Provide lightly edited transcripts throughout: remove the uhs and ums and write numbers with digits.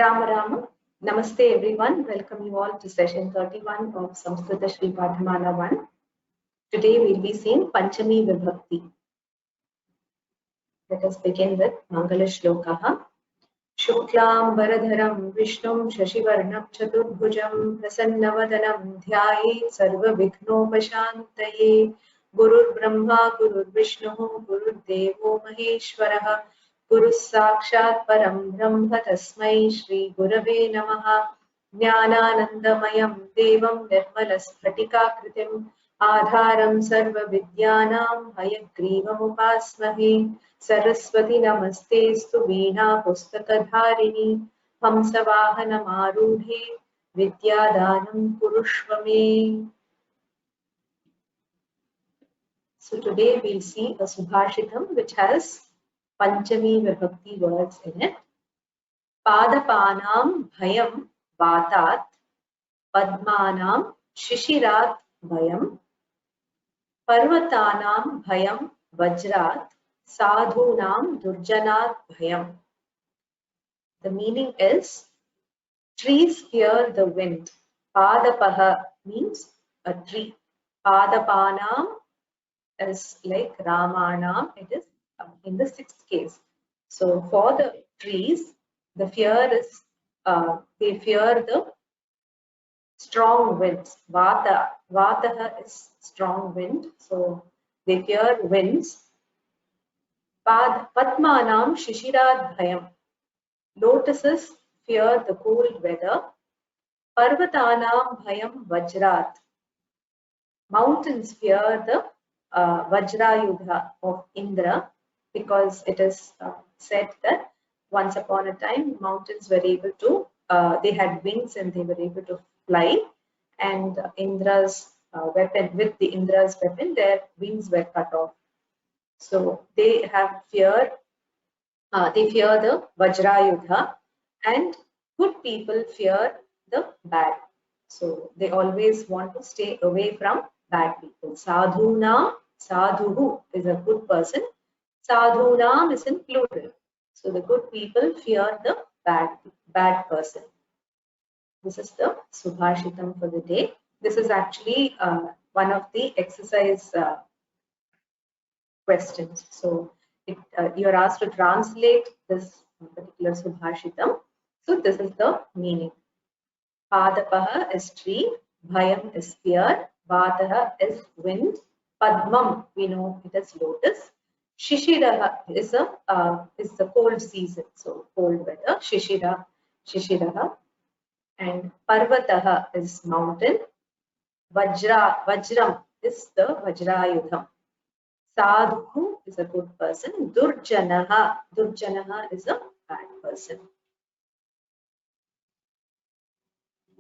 Rama Rama. Namaste everyone. Welcome you all to session 31 of Samskrita Shri Pathamala 1. Today we'll be seeing Panchami Vibhakti. Let us begin with Mangala Shlokaha. Shuklam Varadharam Vishnum Shashivarnam Chaturbhujam Prasannavadanam Dhyayet Sarva Vighnopashantaye Gurur Brahma Gurur Vishnu Gurur Devo Maheshwaraha Guru Sakshat Param Brahma Tasmai Shri Gurave Namaha Jnananandamayam Devam Nirmalasphatiका Kritim Adharam Sarva Vidyanam Hayagrivam Upasmahe Saraswati Namastestu Veena Pustakadharini Hamsavahana Marudhe Vidyadanam Purushvame. So today we'll see a Subhashitam which has Panchami Vibhakti words in it. Padapanam Bhayam Vatat Padmanam Shishirat Bhayam Parvatanam Bhayam Vajrat Sadhunam Durjanat Bhayam. The meaning is trees fear the wind. Padapaha means a tree. Padapanam is like Ramanam, it is in the sixth case. So for the trees, the fear is they fear the strong winds. Vataha is strong wind, so they fear winds. Padmanam Shishirat Bhayam. Lotuses fear the cold weather. Parvatanam Bhayam Vajrat. Mountains fear the Vajrayudha of Indra, because it is said that once upon a time mountains were able to, they had wings and they were able to fly, and Indra's weapon, with the Indra's weapon, their wings were cut off. So they have fear, they fear the Vajrayudha, and good people fear the bad. So they always want to stay away from bad people. Sadhunam, sadhuhu is a good person. Sadhunam is in plural. So the good people fear the bad person. This is the Subhashitam for the day. This is actually one of the exercise questions. So you are asked to translate this particular Subhashitam. So this is the meaning. Padapaha is tree, Bhayam is fear, Vataha is wind, Padmam, we know it is lotus, Shishiraha is the cold season, so cold weather, Shishiraha, and Parvataha is mountain, Vajram is the Vajrayudham, Sadhu is a good person, Durjanaha is a bad person.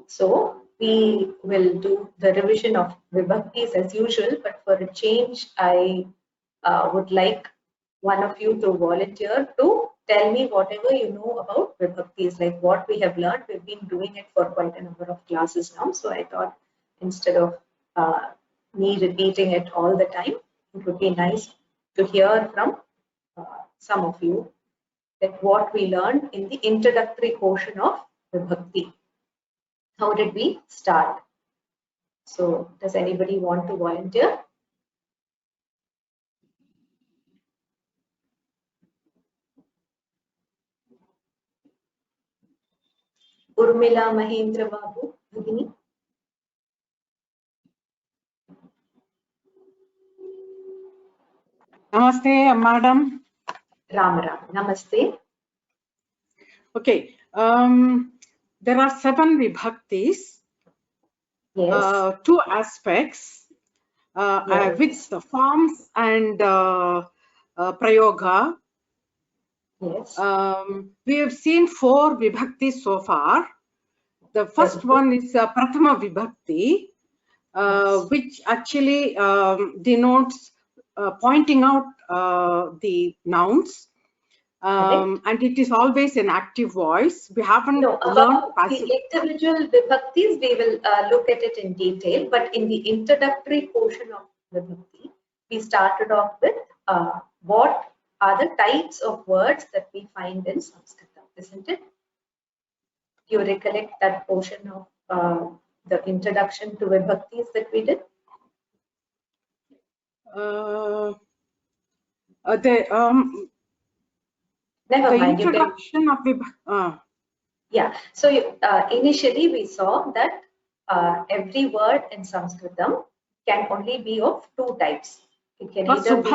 So we will do the revision of Vibhaktis as usual, but for a change, I would like one of you to volunteer to tell me whatever you know about Vibhaktis, like what we have learned. We've been doing it for quite a number of classes now, so I thought instead of me repeating it all the time, it would be nice to hear from some of you that what we learned in the introductory portion of Vibhakti. How did we start? So, does anybody want to volunteer? Urmila Mahendra Babu, Bhagini. Namaste, madam. Ram Ram. Namaste. Okay. There are 7 vibhaktis. Yes. 2 aspects Yes. with the forms and prayoga. Yes. We have seen 4 vibhaktis so far. The first one is Prathama Vibhakti, which actually denotes pointing out the nouns. And it is always an active voice. We haven't learned passive. The individual vibhaktis, we will look at it in detail, but in the introductory portion of vibhakti, we started off with what are the types of words that we find in Sanskrit, isn't it? you recollect that portion of the introduction to vibhaktis that we did? Never the mind. introduction of Yeah. So initially we saw that every word in Sanskritam can only be of two types. It can either be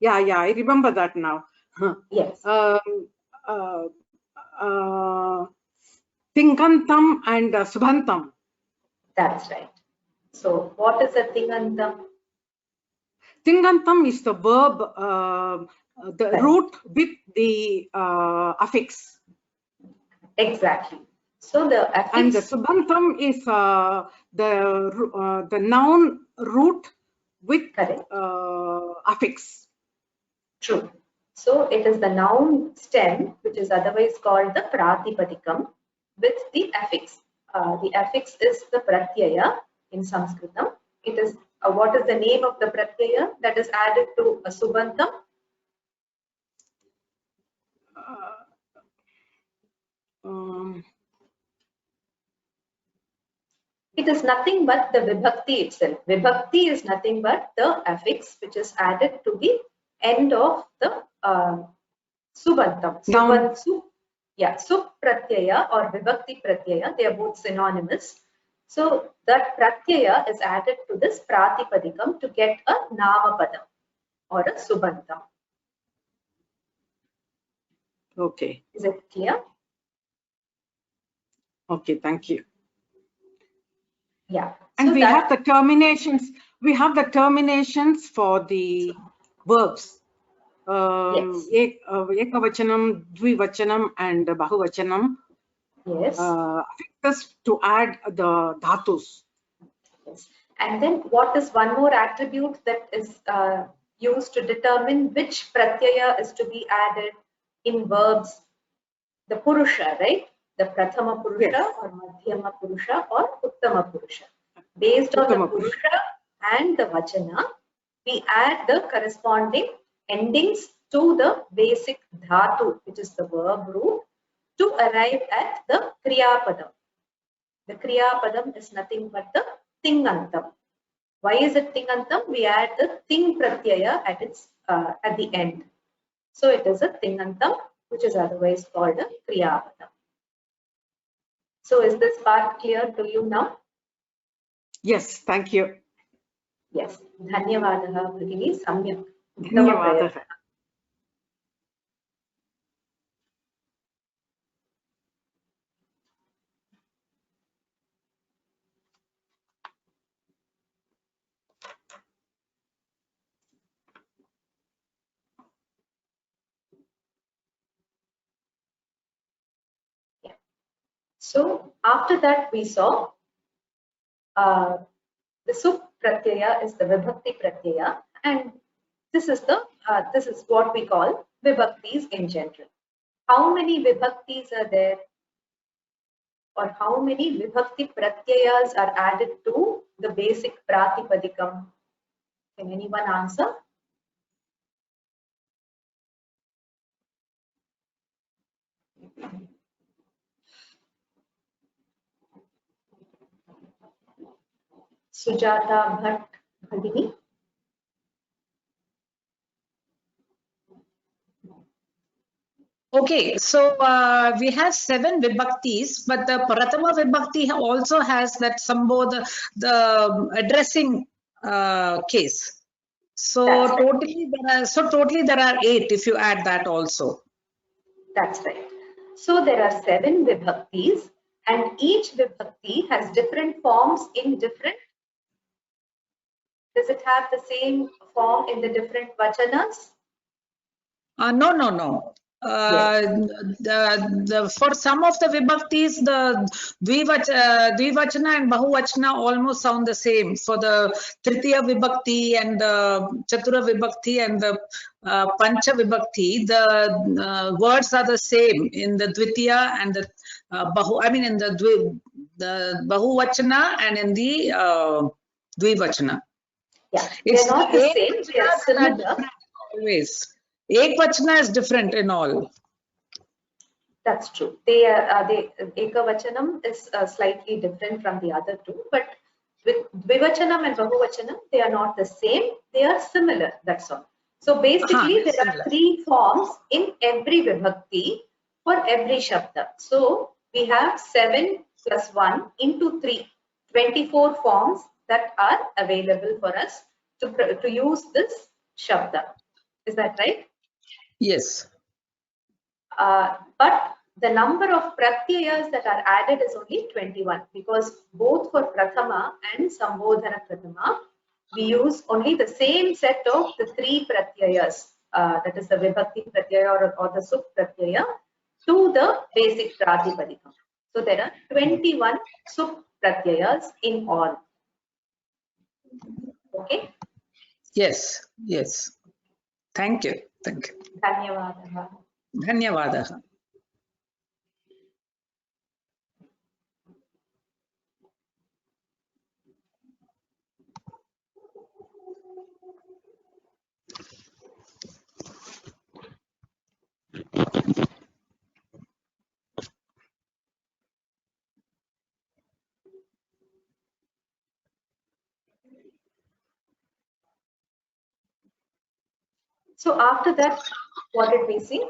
I remember that now. Yes. Tingantam and Subhantam. That's right. So what is a Tingantam? Tingantam is the verb, the Right. root with the affix. Exactly. So the affix. And the Subhantam is the noun root with affix. True. So it is the noun stem, which is otherwise called the Pratipadikam, with the affix. The affix is the Pratyaya in Sanskritam. It is what is the name of the Pratyaya that is added to a Subhantam? It is nothing but the Vibhakti itself. Vibhakti is nothing but the affix which is added to the end of the Subhantam. Sub Pratyaya or Vibhakti Pratyaya, they are both synonymous. So that Pratyaya is added to this Pratipadikam to get a Namapadam or a Subhantam. Okay. Is it clear? Okay, thank you. Yeah. And we have the terminations. We have the terminations for the verbs. Yes. Ekavachanam, Dvivachanam, and Bahuvachanam. Yes. Affixes to add the dhatus. Yes. And then what is one more attribute that is used to determine which pratyaya is to be added in verbs? The Purusha, right? The Prathama Purusha, yes, or Madhyama Purusha or Uttama Purusha. Based on the Purusha and the Vachana, we add the corresponding endings to the basic dhatu, which is the verb root, to arrive at the Kriyapadam. The Kriyapadam is nothing but the Tingantam. Why is it Tingantam? We add the Ting Pratyaya at its at the end. So it is a Tingantam, which is otherwise called a Kriyapadam. So is this part clear to you now? Yes, thank you. Yes. Dhanyavadaha Bhagini Samyak. Dhanyavadaha. So after that we saw the Sup Pratyaya is the Vibhakti Pratyaya, and this is what we call Vibhaktis in general. How many Vibhaktis are there, or how many Vibhakti Pratyayas are added to the basic Pratipadikam? Can anyone answer? Sujata Bhatt Bhagini. Okay, so we have 7 vibhaktis, but the Prathama Vibhakti also has that Sambodha, the addressing case. So totally there are 8 if you add that also. That's right. So there are 7 vibhaktis, and each vibhakti has different forms in different. Does it have the same form in the different vachanas? No. For some of the vibhaktis, the dvivachana and bahuvachana almost sound the same. For the tritiya vibhakti and the chatura vibhakti and the pancha vibhakti, the words are the same in the dvitiya and the in the bahuvachana and in the dvivachana. Yeah, they're not the same. They are similar. Always. Ekvachana is different in all. That's true. They Ekavachanam is slightly different from the other two, but with Dvivachanam and Bahuvachanam, they are not the same. They are similar. That's all. So basically, there similar. are 3 forms in every vibhakti for every shabda. So we have 7 plus 1 into 3, 24 forms that are available for us to use this shabda. Is that right? Yes. But the number of pratyayas that are added is only 21, because both for Prathama and Sambodhana Prathama, we use only the same set of the 3 pratyayas, that is the Vibhakti pratyaya or the Sukh pratyaya, to the basic Pratipadikam. So there are 21 Sukh pratyayas in all. Okay? Yes. Yes. Thank you. Thank you. Dhanyavadaha. Dhanyavadaha. So after that, what did we see?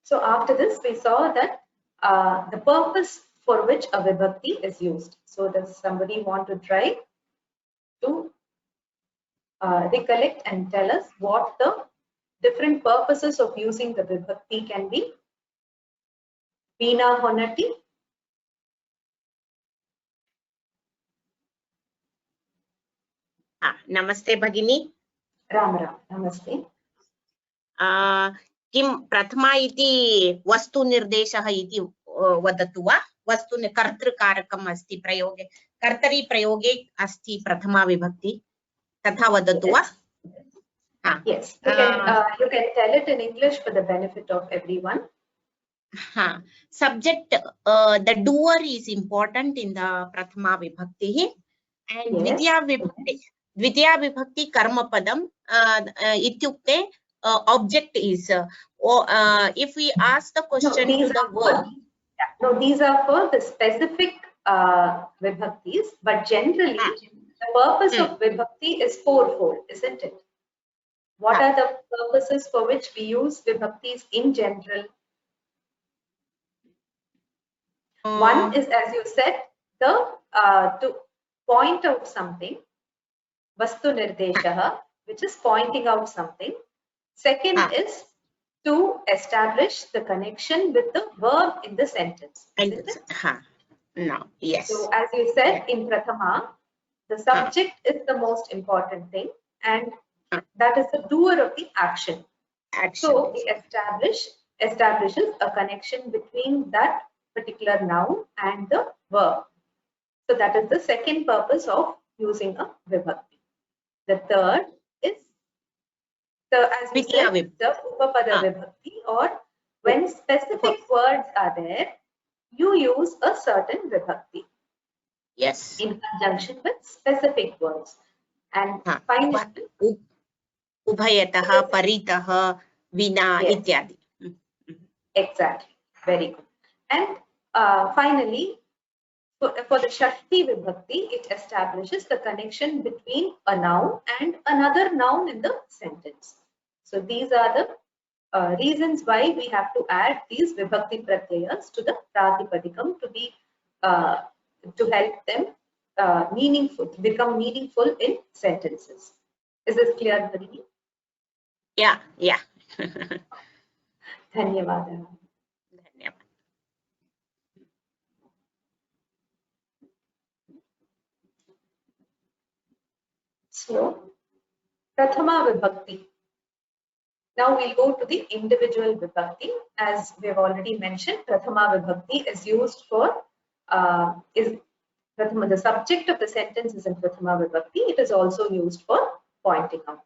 So after this, we saw that the purpose for which a vibhakti is used. So does somebody want to try to recollect and tell us what the different purposes of using the vibhakti can be? Veena Honati. नमस्ते भगिनी. Ram Ram. Namaste. किं प्रथमा इति वस्तुनिर्देशः इति वदतु वा? वस्तु कर्तृकारकम् अस्ति प्रयोगे, कर्तरि प्रयोगे अस्ति प्रथमा विभक्ति, तथा वदतु वा? Yes, you can tell it in English for the benefit of everyone. Subject, the doer is important in the prathama vibhakti, and Yes. Dvitiya vibhakti karma padam ityukte object is, if we ask the question to the verb. No, these are for the specific vibhaktis, but generally the purpose of vibhakti is fourfold, isn't it? What are the purposes for which we use vibhaktis in general? One is, as you said, the to point out something, vastu nirdeshaha, which is pointing out something. Second is to establish the connection with the verb in the sentence. Isn't it? No, yes. So as you said in Prathama, the subject is the most important thing, and that is the doer of the action. So it establishes a connection between that particular noun and the verb. So that is the second purpose of using a vibhakti. The third is as we said, the upapada vibhakti, or when specific words are there, you use a certain vibhakti. Yes. In conjunction with specific words. And finally, ubhayataha, paritaha, vina, ityadi. Exactly. Very good. And finally, for the Shakti Vibhakti, it establishes the connection between a noun and another noun in the sentence. So these are the reasons why we have to add these Vibhakti Pratyayas to the Pratipadikam to be to help them become meaningful in sentences. Is this clear, Bharini? Yeah. Dhanyavada. So, Prathama Vibhakti. Now we'll go to the individual Vibhakti. As we have already mentioned, Prathama Vibhakti is used for, the subject of the sentence is in Prathama Vibhakti. It is also used for pointing out.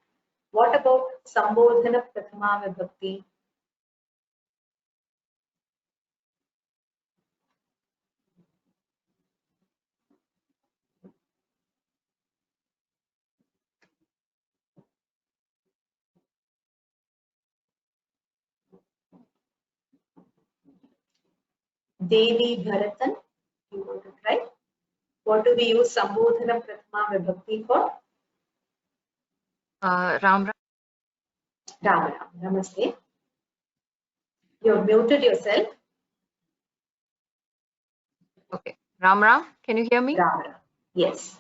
What about Sambodhana Prathama Vibhakti? Devi Bharatan. You want to try? What do we use Sambodhana Prathama Vibhakti for? Ram Ram. Ram Ram. Namaste. You've muted yourself. Okay. Ram Ram, can you hear me? Ram Ram. Yes.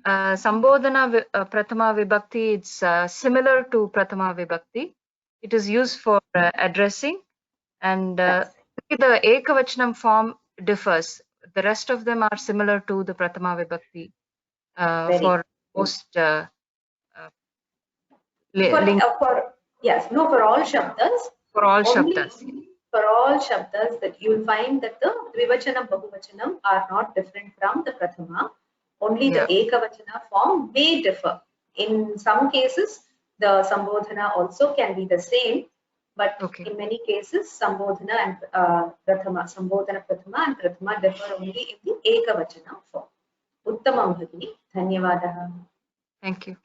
Sambodhana Prathama Vibhakti, it's similar to Prathama Vibhakti. It is used for addressing, and the Ekavachanam form differs. The rest of them are similar to the Prathama Vibhakti for most yes, no, for all Shabdas. For all only Shabdas. For all Shabdas, that you'll find that the Dvivachanam, Bahuvachanam are not different from the Prathama. Only the Ekavachana form may differ. In some cases, the Sambodhana also can be the same, but in many cases, Sambodhana and Sambodhana Prathama and Prathama differ only in the Ekavachana form. Uttamam Bhagini, Dhanyavadaha. Thank you.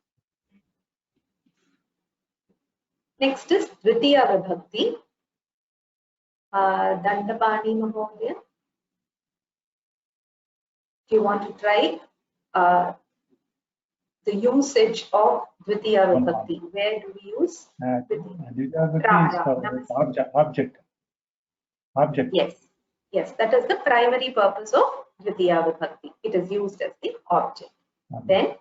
Next is Dvitiya Vibhakti. Dandapani Mahodaya. Do you want to try the usage of Dvitiya Vibhakti? Where do we use Dvitiya Vibhakti is for object. Yes. Yes, that is the primary purpose of Dvitiya Vibhakti. It is used as the object. Then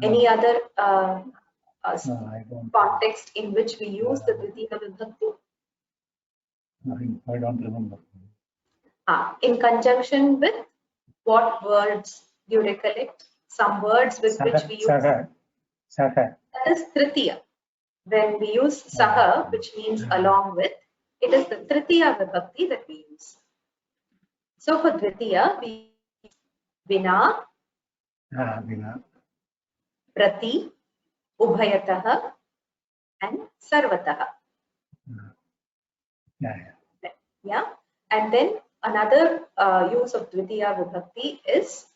any other context in which we use the Dvitiya Vibhakti? I don't remember. In conjunction with what words do you recollect? Some words with which we use. Saha. That is Tritiya. When we use Saha, which means along with, it is the Tritiya Vibhakti that we use. So for Dvitiya, we use Vina, Vina, Prati, Ubhayataha, and Sarvataha. Yeah. And then another use of Dvitiya Vibhakti is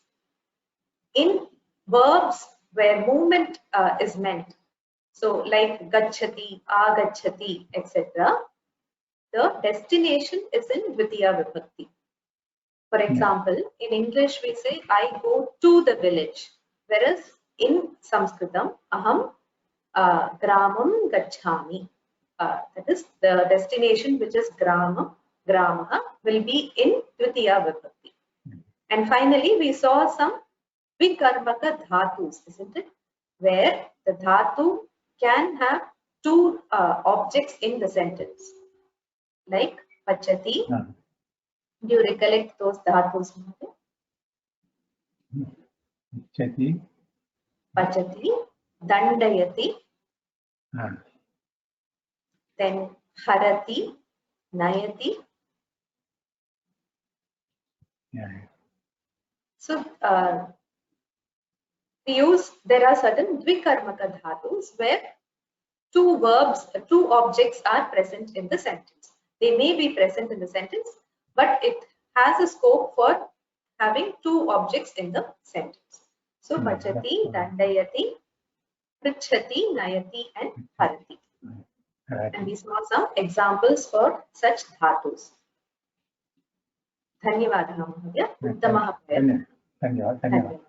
in verbs where movement is meant. So like Gachati, Agachati, etc. The destination is in Dvitiya Vibhakti. For example, in English we say, I go to the village. Whereas in Sanskritam, Aham Gramam Gachami. That is the destination, which is Gramaha, will be in Dvitiya Vibhakti. And finally, we saw some Vikarmaka dhatus, isn't it? Where the dhatu can have two objects in the sentence. Like Pachati. Do you recollect those dhatus? Pachati. Pachati, Dandayati. Then Harati, Nayati. So there are certain Dvikarmaka dhatus where two verbs, two objects are present in the sentence. They may be present in the sentence, but it has a scope for having two objects in the sentence. So Pachati, Dandayati, Prichati, Nayati, and Harati. And we saw some examples for such dhatus. Dhanyavadaha Mahodaya. Uttamaha prayatna. Dhanyavadaha.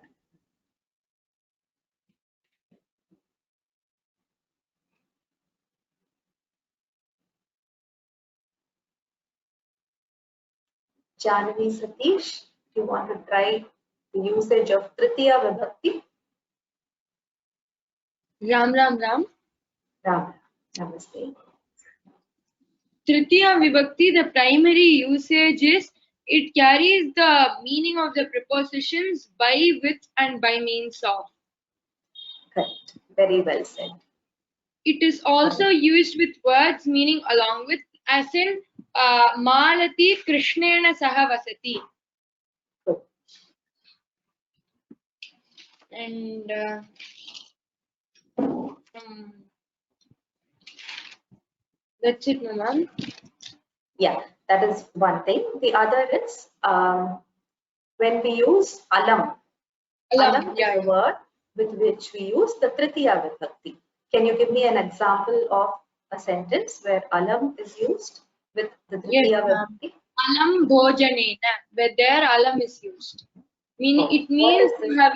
Janani Satish, do you want to try the usage of Tritiya Vibhakti? Ram Ram Ram. Ram. Namaste. Tritiya Vibhakti, the primary usage is it carries the meaning of the prepositions by, with, and by means of. Correct. Very well said. It is also used with words meaning along with, as in Malati Krishnena Saha Vasati. Good. And that's it, ma'am. Yeah, that is one thing. The other is when we use alam. Alam is a word with which we use the Tritiya Vibhakti. Can you give me an example of a sentence where alam is used with the Yes, Tritiya ma'am. Vibhakti? Alam bhojanena, where there alam is used. Meaning, it What means is this? you have.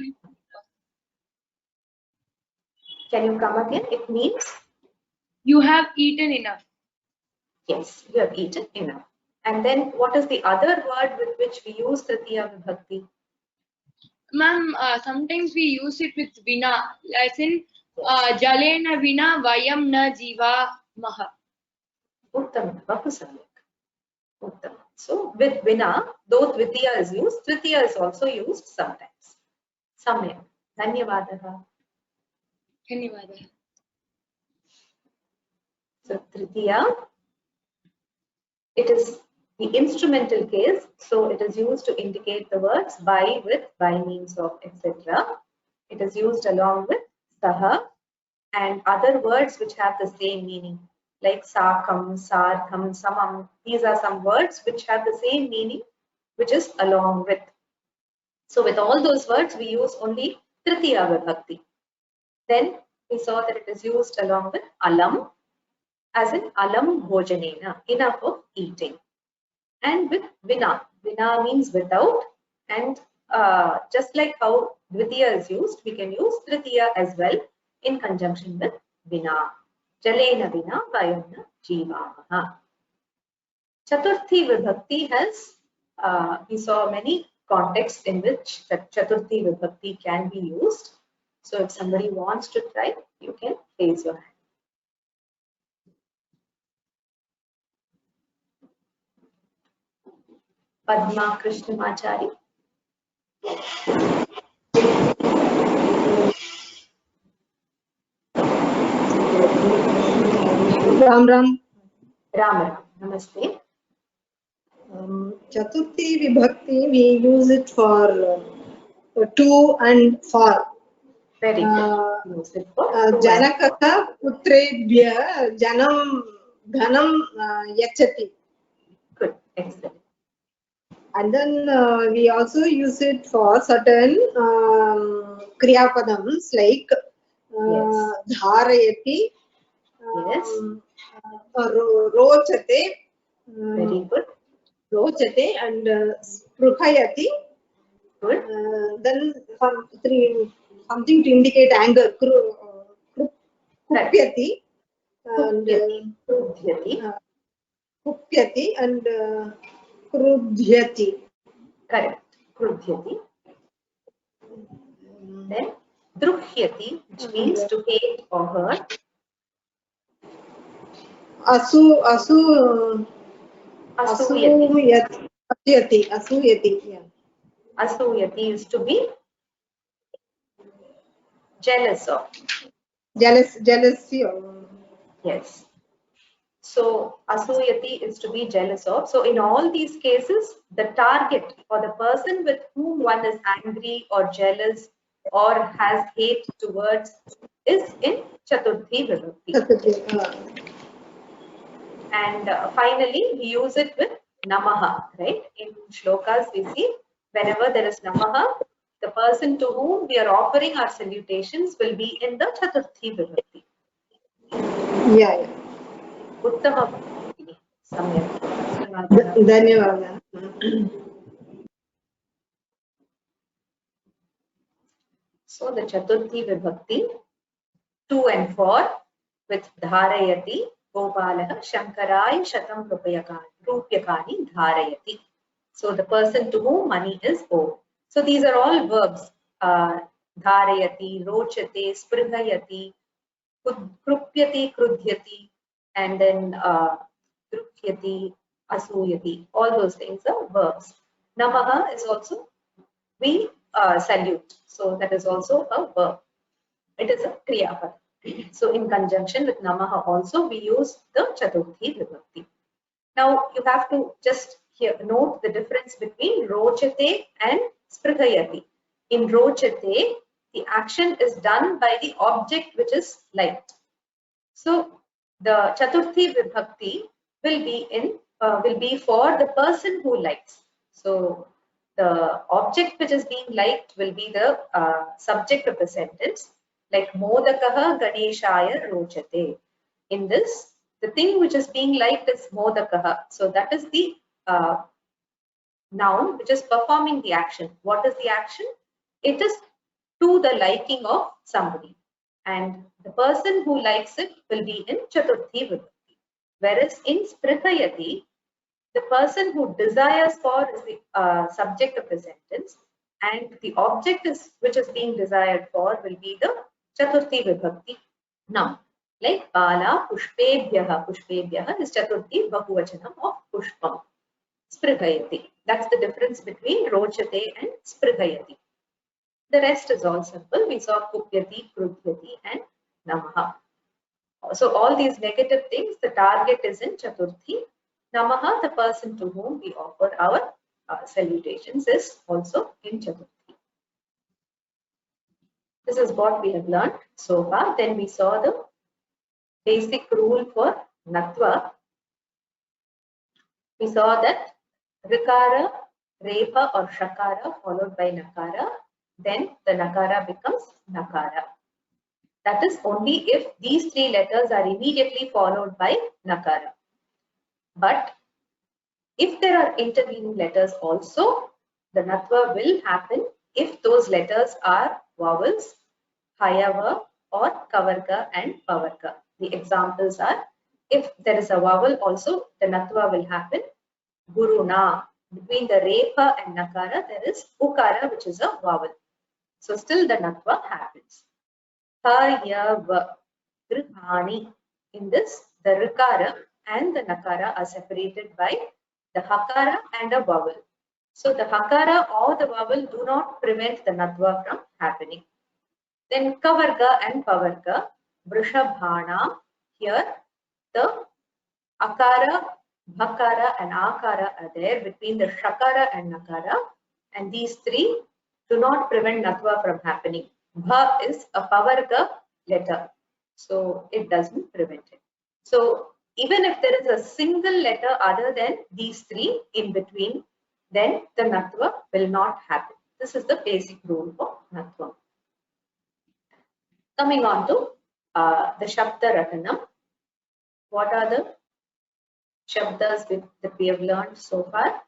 Can you come again? It means You have eaten enough. yes, you have eaten enough. And then what is the other word with which we use Tritiya Vibhakti? Ma'am, sometimes we use it with vina, as in jalena vina vayam na jiva maha. Uttama, Bahu Samyak. Uttama. So with vina, though Dvitiya is used, Tritiya is also used sometimes. Samyak. Dhanyavadaha. Dhanyawada. So Tritiya, it is the instrumental case, so it is used to indicate the words by, with, by means of, etc. It is used along with saha and other words which have the same meaning, like sakam, sartham, samam. These are some words which have the same meaning, which is along with. So with all those words, we use only Tritiya Vibhakti. Then we saw that it is used along with alam, as in alam bhojanena, enough of eating. And with vina, vina means without, and just like how Dvitiya is used, we can use Tritiya as well in conjunction with vina. Jalena vina vayamna jivamaha. Chaturthi Vibhakti has, we saw many contexts in which that Chaturthi Vibhakti can be used. So if somebody wants to try, you can raise your hand. Padma Krishnamachari. Ram Ram. Ram, namaste. Chaturthi Vibhakti, we use it for to and for. Very good. Use it for to and Janakah putrebhya janam dhanam yachati. good, excellent. And then we also use it for certain kriya padams like dharayati, Yes. rochate, Very good. rochate and spruhayati. Good. Then something to indicate anger, kupyati and kupyati and krudhyati. Correct. Krudhyati. Then druhyati, which means to hate or hurt. Asuyati. Yeah. Asuyati is to be jealous of. Jealousy. Yes. So asuyati is to be jealous of. So in all these cases, the target or the person with whom one is angry or jealous or has hate towards is in Chaturthi Vibhakti. And finally, we use it with Namaha, right? In shlokas, we see whenever there is Namaha, the person to whom we are offering our salutations will be in the Chaturthi Vibhakti. Yeah. Uttama. Dhanyavada. So the Chaturthi Vibhakti, 2 and 4, with Dharayati, Gopalaha, Shankaraya, Shatam Rupyakani, Dharayati. So the person to whom money is owed. So these are all verbs. Dharayati, Rochate, Sprihayati, Krupyati, Krudhyati, and then Drukyati, Asuyati. All those things are verbs. Namaha is also, we salute. So that is also a verb. It is a Kriya Pada. So in conjunction with Namaha also, we use the Chaturthi Vibhakti. Now you have to just note the difference between Rochate and Sprihayati. In Rochate, the action is done by the object which is liked. So the Chaturthi Vibhakti will be for the person who likes. So the object which is being liked will be the subject of the sentence, like Modakaha Ganeshaya Rochate. In this, the thing which is being liked is modakaha. So that is the noun which is performing the action. What is the action? It is to the liking of somebody. And the person who likes it will be in Chaturthi Vibhakti. Whereas in Sprithayati, the person who desires for is the subject of the sentence, and the object is which is being desired for will be the Chaturthi Vibhakti noun. Like Bala Pushpebhyaha. Pushpebhyaha is Chaturthi Bahuvachanam of Pushpam. Sprithayati. That's the difference between Rochate and Sprithayati. The rest is all simple. We saw Kupyati, Krudhyati, and Namaha. So all these negative things, the target is in Chaturthi. Namaha, the person to whom we offer our salutations, is also in Chaturthi. This is what we have learned so far. Then we saw the basic rule for Natva. We saw that Rikara, Repa or Shakara followed by Nakara, then the Nakara becomes Nakara. That is only if these three letters are immediately followed by Nakara. But if there are intervening letters also, the Natva will happen if those letters are vowels, Hayava or Kavarga and Pavarga. The examples are, if there is a vowel also, the Natva will happen. Guruna. Between the Repa and Nakara, there is Ukara, which is a vowel. So still the Natva happens. Hayava, Grihani. In this, the Rikara and the Nakara are separated by the Hakara and a vowel. So the Hakara or the vowel do not prevent the Natva from happening. Then Kavarga and Pavarga, Vrishabhana. Here, the Akara, Bhakara and Akara are there between the Shakara and Nakara, and these three do not prevent Natva from happening. Bha is a Pavarga letter, so it doesn't prevent it. So even if there is a single letter other than these three in between, then the Natva will not happen. This is the basic rule for Natva. Coming on to the Shabda Ratanam. What are the Shabdas that we have learned so far?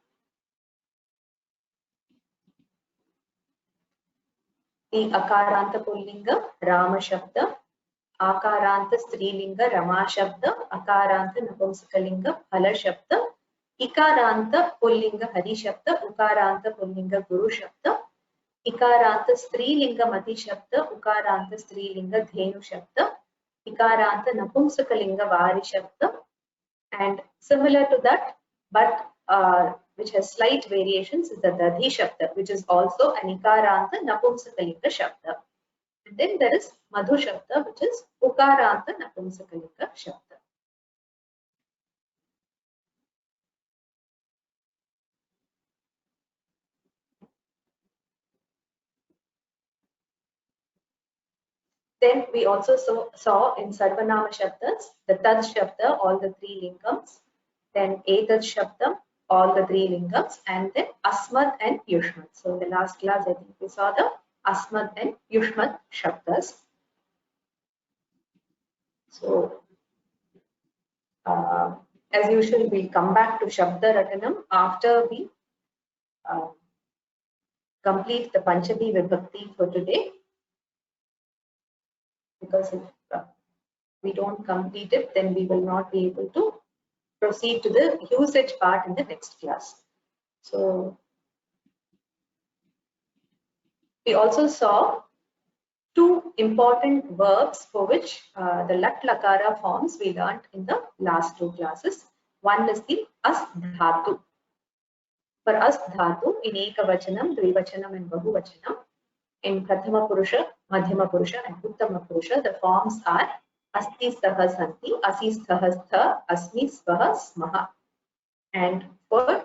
The Akaranta Pullinga, Rama Shabda, Akaranta Strilinga, Rama Shabda, Akaranta Napumsakalinga, Phala Shabda, Ikaranta Pullinga, Hari Shabda, Ukaranta Pullinga, Guru Shabda, Ikaranta Strilinga, Mati Shabda, Ukaranta Strilinga, Dhenu Shabda, Ikaranta Napumsakalinga, Vari Shabda, and similar to that, but which has slight variations, is the Dadhi Shabda, which is also an Ikaranta Napumsakalinga Shabda. And then there is Madhu Shabda, which is Ukaranta Napumsakalinga Shabda. Then we also saw in Sarvanama Shabdas, the Tad Shabda, all the three lingams, then Etad Shabda, all the three lingams, and then Asmad and Yushmad. So in the last class, I think we saw the Asmad and Yushmad Shabdas. So as usual, we'll come back to Shabda Ratanam after we complete the Panchami Vibhakti for today. Because if we don't complete it, then we will not be able to proceed to the usage part in the next class. So we also saw two important verbs for which the Lat Lakara forms we learned in the last two classes. One is the As Dhatu. For As Dhatu, in Ekavachanam, Dvivachanam and Bahuvachanam, in Prathama Purusha, Madhyama Purusha and Uttama Purusha, the forms are Asti Saha Santi, Asi Saha Stha, Asmi Svaha Smaha. And for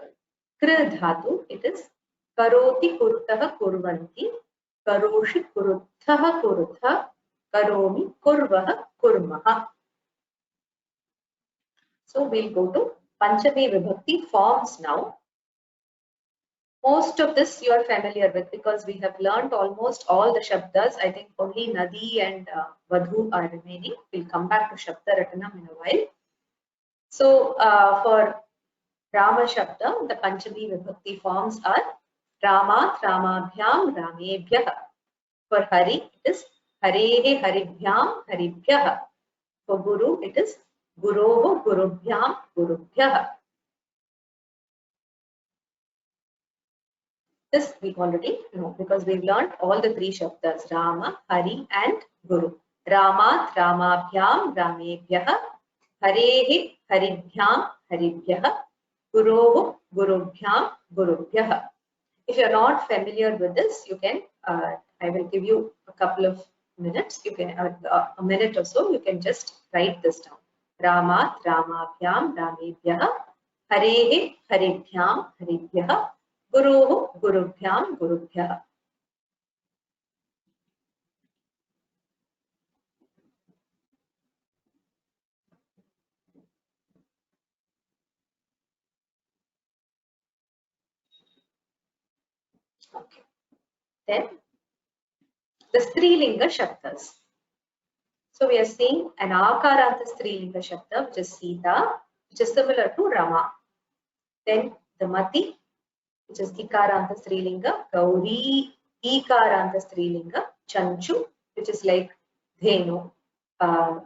Kri Dhatu, it is Karoti Kurtaha Kurvanti, Karoshi Kuruthaha Kurutha, Karomi Kurvaha Kurmaha. So we'll go to Panchami Vibhakti forms now. Most of this you are familiar with because we have learned almost all the Shabdas. I think only Nadi and Vadhu are remaining. We'll come back to Shabda Ratanam in a while. So for Rama Shabda, the Panchami Vibhakti forms are Ramat, Ramabhyam, Ramebhyah. For Hari, it is Harehe, Haribhyam, Haribhyah. For Guru, it is Guroho, Gurubhyam, Gurubhyah. This we already know because we've learned all the three Shabdas, Rama, Hari and Guru. Ramat, Ramabhyam, Ramebhyah. Harehe, Haribhyam, Haribhyah. Guroho, Gurubhyam, Gurubhyah. If you're not familiar with this, you can, I will give you a couple of minutes. You can, a minute or so, you can just write this down. Ramat, Ramabhyam, Ramebhyah. Harehe, Haribhyam, Haribhyah. Guroho, Gurubhyam, Gurubhyah. Okay. Then the Strilinga Shabdas. So we are seeing an Akaranta Strilinga Shabda, which is Sita, which is similar to Rama. Then the Mati, which is Ikaranta Strilinga, Gauri, Ikaranta Strilinga, Chanchu, which is like Dhenu,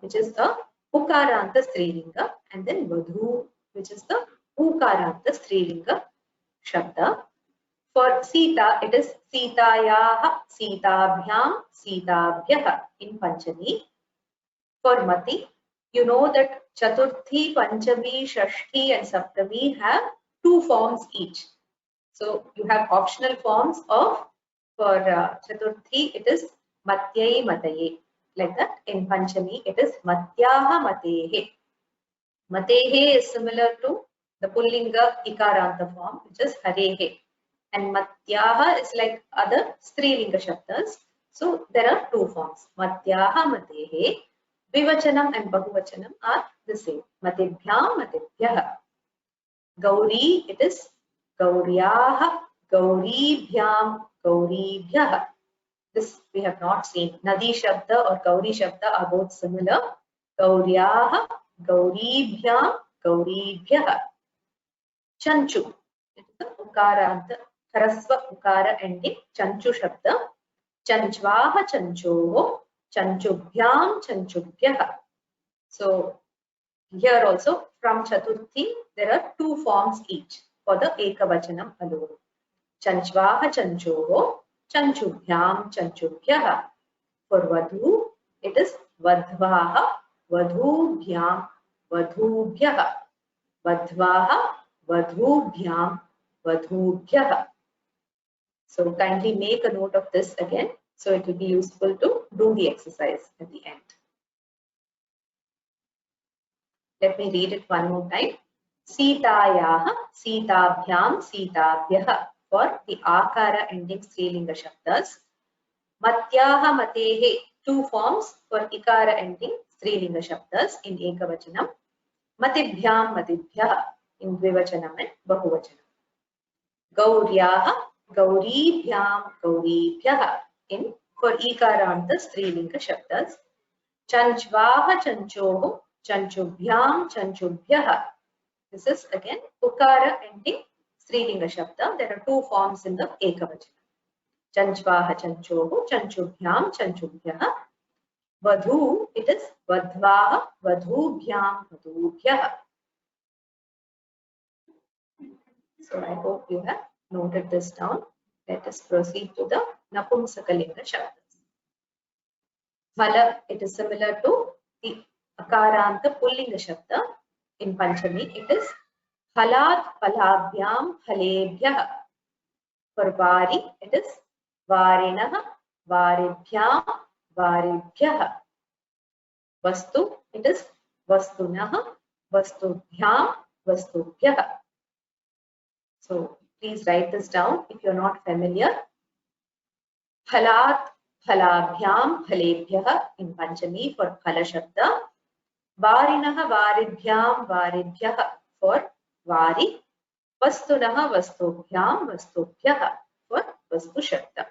which is the Ukaranta Strilinga, and then Vadhu, which is the Ukaranta Strilinga Shabda. For Sita, it is Sitayaha, Sitabhyam, Sitabhyah in Panchami. For Mati, you know that Chaturthi, Panchami, Shashti and Saptami have two forms each. So you have optional forms of, for Chaturthi, it is Matyai Mataye. Like that. In Panchami, it is Matyaha Matehe. Matehe is similar to the Pullinga Ikaranta form, which is Harehe. And Matyaha is like other Strilinga Shabdas. So there are two forms. Matyaha Matehe. Vivachanam and Bahuvachanam are the same. Matibhyam, Matibhyah. Gauri, it is Gauryaha, Gauribhyam, Gauribhyah. This we have not seen. Nadi Shabda or Gauri Shabda are both similar. Gauryaha, Gauribhyam, Gauribhyah. Chanchu, it is the Ukaranta, Harasva Ukara ending, Chanchu Shabda. Chanchvaha, Chanchoho, Chanchubhyam, Chanchubhyah. So here also from Chaturthi, there are two forms each for the Ekavachanam alone. Chanchvaha, Chanchoho, Chanchubhyam, Chanchubhyah. For Vadhu, it is Vadhvaha, Vadhubhyam, Vadhubhyah. Vadhvaha, Vadhubhyam, Vadhubhyah. So kindly make a note of this again. So it will be useful to do the exercise at the end. Let me read it one more time. Sitayaha, Sitabhyam, Sitabhyah. For the Akara ending Strilinga Shabdas. Matyaha, Matehe, two forms for Ikara ending Strilinga Shabdas in Ekavachanam. Matibhyam, Matibhyah in Dvivachanam and Bahuvachanam. Gauryaha, Gauribhyam, Gauribhyah in for Ikaranta Strilinga Shabdas. Chanchvaha, Chanchoho, Chanchubhyam, Chanchubhyah. This is again Ukara ending Strilinga Shabda. There are two forms in the Ekavachanam. Chanchvaha, Chanchoho, Chanchubhyam, Chanchubhyah. Vadhu, it is Vadhvaha, Vadhubhyam, Vadhubhyah. So I hope you have noted this down. Let us proceed to the Napumsakalinga Shabdas. Phala, it is similar to the Akaranta Pullinga Shabda. In Panchami, it is Phalat, Phalabhyam, Phalebhyah. For Vari, it is Varinaha, Varibhyam, Varibhyah. Vastu, it is Vastunaha, Vastubhyam, Vastubhyah. So please write this down if you're not familiar. Phalat, Phalabhyam, Phalebhyah in Panchami for Phala Shabda. Varinaha, Varibhyam, Varibhyah for Vari. Vastunaha, Vastubhyam, Vastubhyah for Vastu Shabda.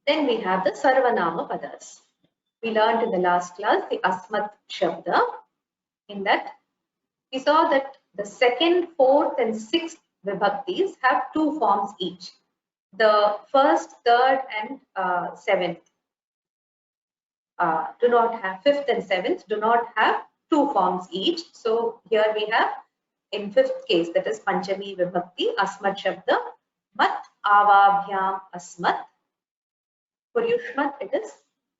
Then we have the Sarvanama Padas. we learned in the last class the Asmat Shabda. In that, we saw that the second, fourth, and sixth vibhaktis have two forms each. The first, third, and seventh do not have, fifth and seventh do not have two forms each. So here we have, in fifth case, that is Panchami Vibhakti, Asmat Shabda, Mat Avabhyam Asmat. For Yushmat, it is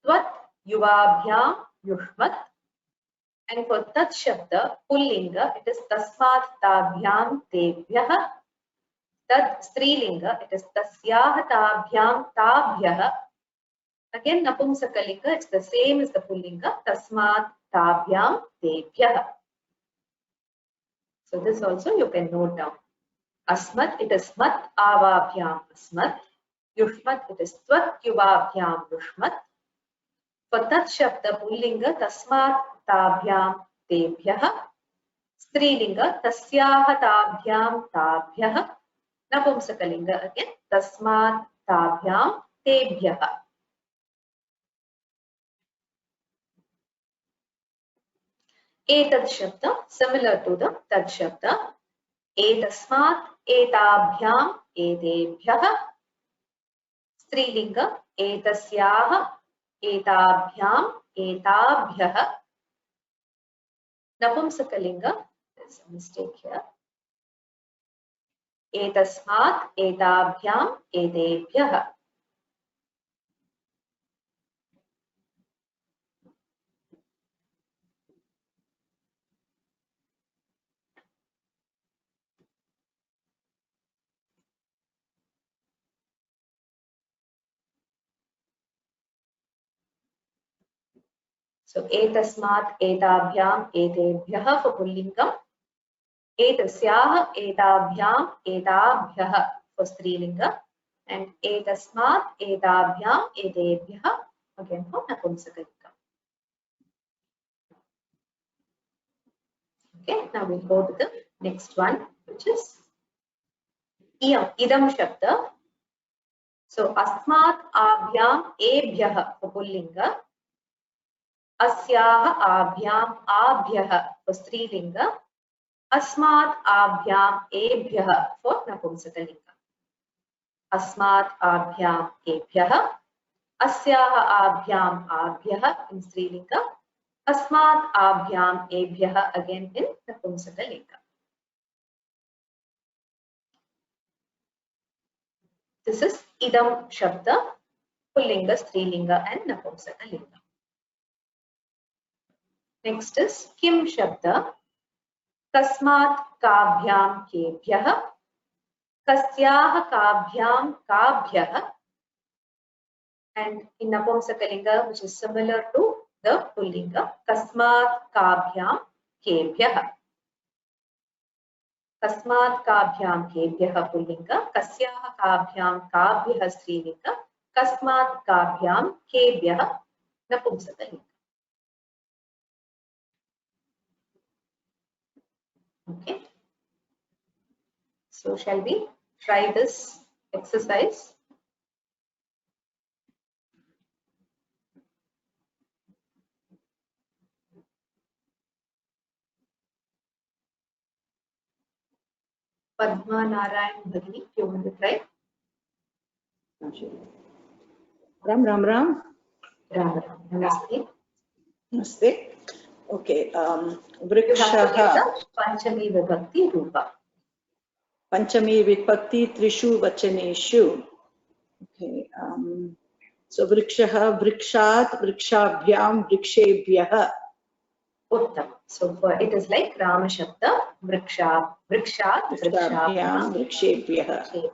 Tvat Yuvabhyam Yushmat. And for Tat Shabda, Pullinga, it is Tasmat Tabhyam Tebhyah. Tat Strilinga, it is Tasyah Tabhyam Tabhyah. Again, Napumsakalinga, it's the same as the Pullinga, Tasmat Tabhyam Tebhyah. So this also you can note down. Asmat, it is Mat Avabhyam Asmat. Yushmat, it is Tvat Yuvabhyam Yushmat. For Tat Shabda Pullinga, Tasmat Tabhyam Tebhyah. Strilinga, Tasyah Tabhyam Tabhyah. Napumsakalinga again, Tasmat Tabhyam Tebhyah. Etat Shabda, similar to the Tat Shabda. Etasmat, Etabhyam, Etebhyah. Strilinga, Etasyah, Etabhyam, Etabhyah. Napumsakalinga, there's a mistake here. Etasmat, Etabhyam, Etebhyah. So, etasmat, etabhyam, etebhyah for Pullingam. Etasyah, etabhyam, etabhyah for Strilinga. And etasmat, etabhyam, etebhyah again for Napumsakalinga. Okay, now we'll go to the next one, which is Idam Shabda. So, Asmat, Abhyam, Ebhyah for Pullinga. Asyaha abhyam abhyah for Strilinga. Asmat abhyam ebhyah for Napumsakalinga. Asmat abhyam ebhyah. Asyaha abhyam abhyah in Strilinga. Asmat abhyam ebhyah again in Napumsakalinga. This is Idam Shabda, Pullinga, Strilinga, and Napumsakalinga. Next is Kim Shabda. Kasmat Kabhyam Kebhyah. Kasyah Kabhyam Kabhyah. And in Napumsakalinga, which is similar to the Pullinga, Kasmat Kabhyam Kebhyah. Kasmat Kabhyam Kebhyah Pullinga. Kasyah Kabhyam Kabhyah Strilinga. Kasmat Kabhyam Kebhyah Napumsakalinga. Okay, so shall we try this exercise? Padma Narayan Bhagini, you want to try? Ram Ram Ram. Ram Ram. Namaste. Namaste. Okay. You have to Vrikshaha. get the Panchami Vibhakti Rupa. Panchami Vibhakti Trishu Vachaneshu. Okay. So Vrikshaha, Vrikshat, Vrikshabhyam, Vrikshebhyah. Uttam. So for it is like Rama Shabda, Vriksha, Vrikshat, Vrikshabhyam, Vrikshebhyah.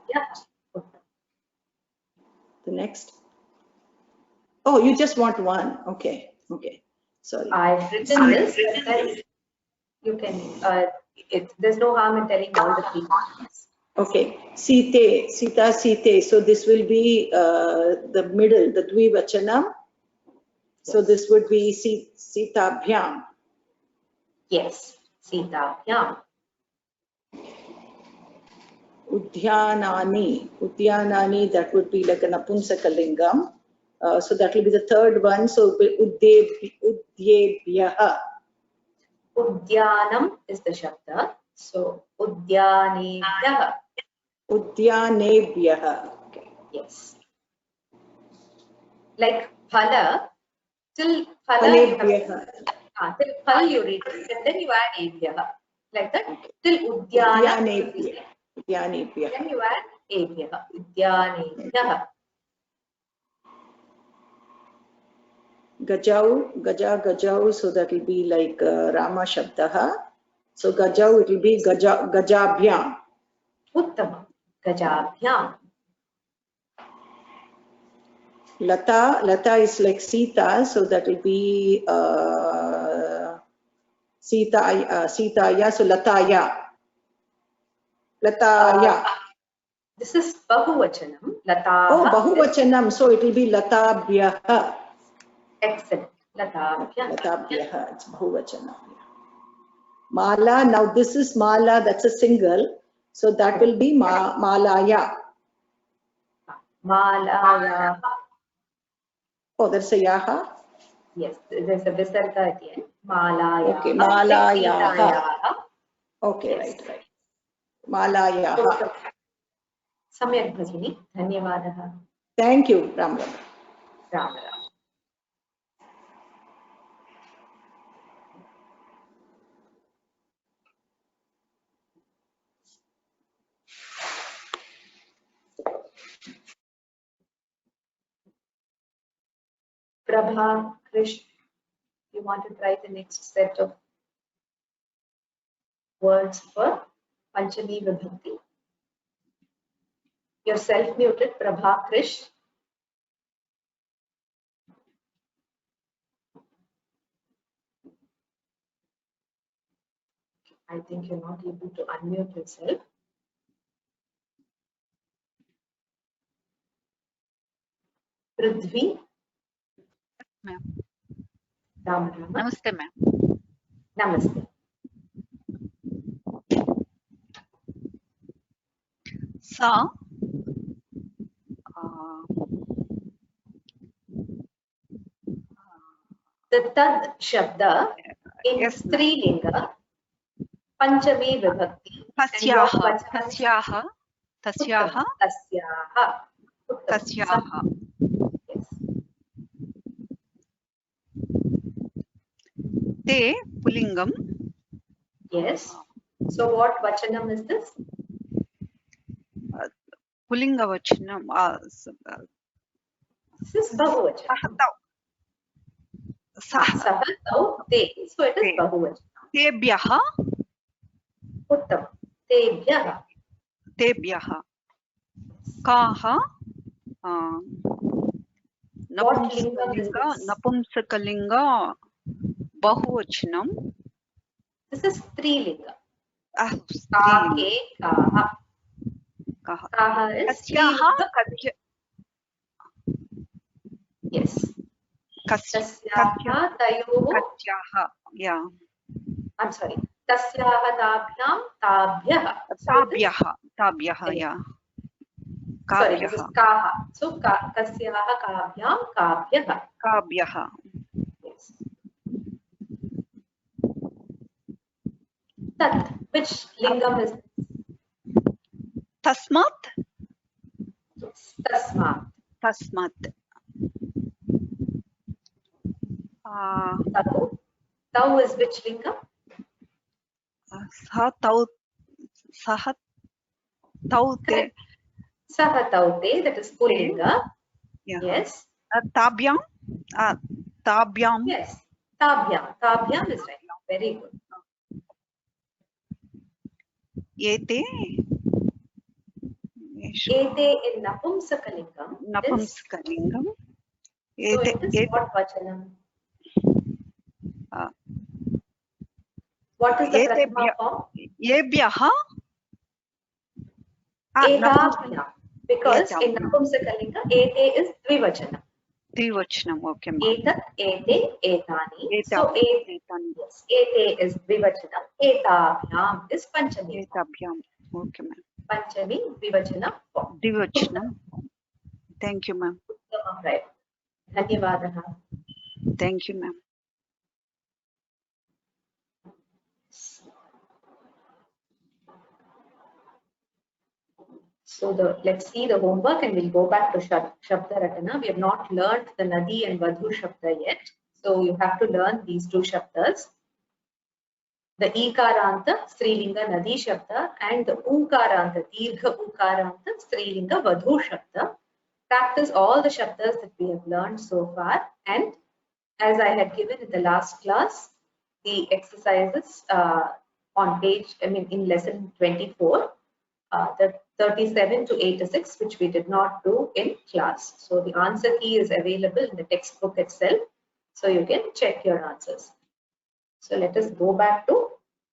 Uttam. The next. Oh, you just want one. Okay. Okay. Sorry. I've written this. Then you can. There's no harm in telling all the three points. Okay. Site, Sita, Site. So this will be the middle, the Dvivachanam. So this would be Sitabhyam. Yes, Sita. Yeah. Udyanani, that would be like an Napunsakalingam. So that will be the third one. So udyebhyah. Udyanam is the shabda. So udyanebhyah. Udyanebhyah. Okay. Yes. Like phala, till phala you have, till phal you read it, and then you add ebhyah. Like that. Okay. Till udyana. Udyanebhyah. Udyanebhyah. Then you add ebhyah. Udyanebhyah. Gajau, gajau, so that will be like Rama Shabdaha. So gajau, it will be gajabhyam. Uttama. Gajabhyam. Lata is like Sita, so that will be Sitaya, so Lataya. This is Bahuvachanam. Lata. Oh, Bahuvachanam, so it will be Latabhyah. Excellent. Latabhyah. Latabhyah, it's Bahuvachanam. Mala, now this is Mala, that's a single, so that will be Malaya. Malaya. Oh, there's a Yaha? Yes, there's a Visarga at the end. Malaya. Okay, Malaya. Sitayaha. Okay, Yes. right. Malaya. Samyak Bhagini. Dhanyavadaha. Thank you, Ram Ram. Ram Ram. Prabha, Krish, you want to try the next set of words for Panchami Vibhakti? You're self-muted, Prabha, Krish. I think you're not able to unmute yourself. Prithvi. Ma'am. Ram Ram. Namaste, ma'am. Namaste. Sa The tad shabda in yes, Strilinga, Panchami Vibhakti. Tasyaha. Tasyaha. Yes. Te Pulingam. Yes. So what vachanam is this? Pulinga Vachanam. This is Bahuvachanam. Sahatau te. So it is Bahuvachanam. Tebhyaha. Uttam. Tebhyaha. Tebhyaha. Kaha. Napumsakalinga. Bahuvachanam. This is Strilinga. Strilinga. Kaha. Kaha is Strilinga. Yes. Tasyaha tayoh. Yeah. I'm sorry. Tasyaha tabhyam tabhyaha. Tabhyaha, yeah. Sorry, this is kaha. So tasyaha kabhyam kabhyaha. Yes. Tat. Which lingam is this? Tasmat. Yes. Tasmat. Tasmat. Tau. Tau is which lingam? Sahat taute. Sahataute, that is Pullinga. Yeah. Yes. Tabhyam. Tabhyam. Yes. Tabhyam. Tabhyam is right. Very good. Ete. Ete in Napumsakalingam. Napumsakalingam. So it is what vachanam? What is the prathama form? Ebhyaha. Etabhyam. Because in Napumsakalinga, ete is dvivachanam. Dvivachanam, okay. Etat, ete, etani. So yes, ete is dvivachanam. Etabhyam is panchami. Etabhyam, okay, ma'am. Panchami dvivachanam form. Dvivachanam. Thank you, ma'am. Right. धन्यवादः. Thank you, ma'am. So let's see the homework and we'll go back to Shabda Ratana. We have not learned the Nadi and Vadhu Shabda yet. So you have to learn these two Shabdas. The Ikaranta Strilinga Nadi Shabda and the Ukaranta Dirgha Ukaranta Strilinga Vadhu Shabda. Practice all the Shabdas that we have learned so far. And as I had given in the last class, the exercises on page, in lesson 24, the 37 to 86, which we did not do in class. So the answer key is available in the textbook itself. So you can check your answers. So let us go back to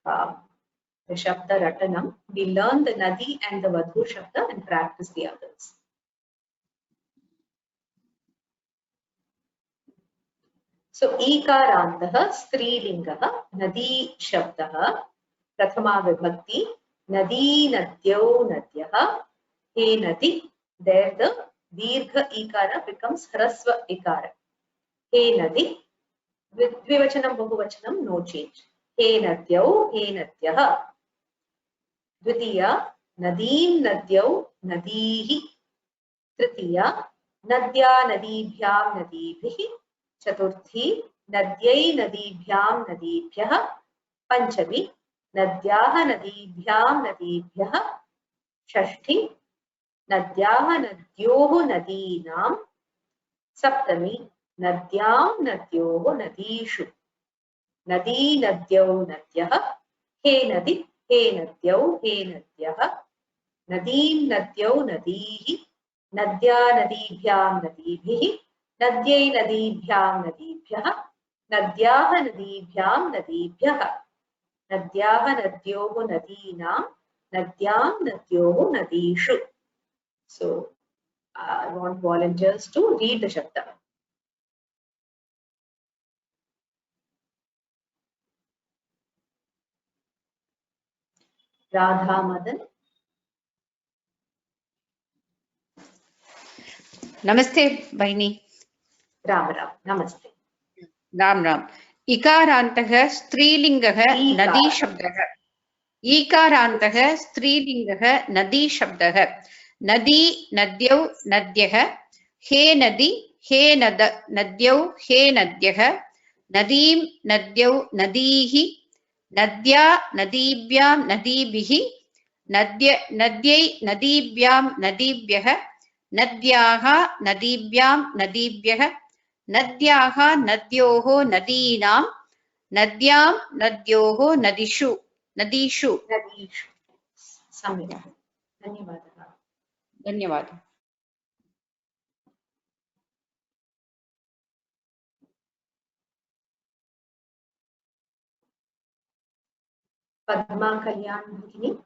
the Shabda Ratanam. We learn the Nadi and the Vadhu Shabda and practice the others. So Ikarantaha Strilingaha Nadi Shabdaha Prathama Vibhakti Nadi Nadyau Nadyaha He Nadi. There the Dirgha Ikara becomes Hrasva Ikara. He Nadi. With Dvivachanam Bahuvachanam, no change. He Nadyau He Nadyaha. Dvitiya Nadim Nadyau Nadihi. Tritiya Nadya Nadibhyam Nadibhihi. Chaturthi Nadyai Nadibhyam Nadibhyaha. Panchami Nadyaha Nadibhyam Nadibhyaha. Shashti Nadyaha Nadyoho Nadinam. Saptami Nadyam Nadyoho Nadishu. Nadi Nadyau Nadyaha. He Nadi He Nadyau He Nadyaha. Nadim Nadyau Nadihi. Nadya Nadibhyam Nadibhihi. Nadyai Nadibhyam Nadibhyaha. Nadyaha Nadibhyam Nadibhyaha. Nadyaha Nadyoho Nadinam. Nadyam Nadyoho Nadishu. So I want volunteers to read the Shabda. Radha Madan. Namaste, Bhaini. Ram Ram. Namaste. Ram Ram. Ikarantah Strilingah Nadi Shabdah. Ikarantah Strilingah Nadi Shabdah. Nadi Nadyau Nadyah. He Nadi He Nadyau He Nadyah. Nadim Nadyau Nadihi. Nadya Nadibhyam Nadibhihi. Nadyai Nadibhyam Nadibhyah. Nadyaha Nadibhyam Nadibhyah. Nadyaha Nadyoho Nadinam. Nadyam Nadyoho Nadishu. Nadishu. Samya. Dhanyavadaha. Dhanyavadaha. Padma Kalyan Bhagini.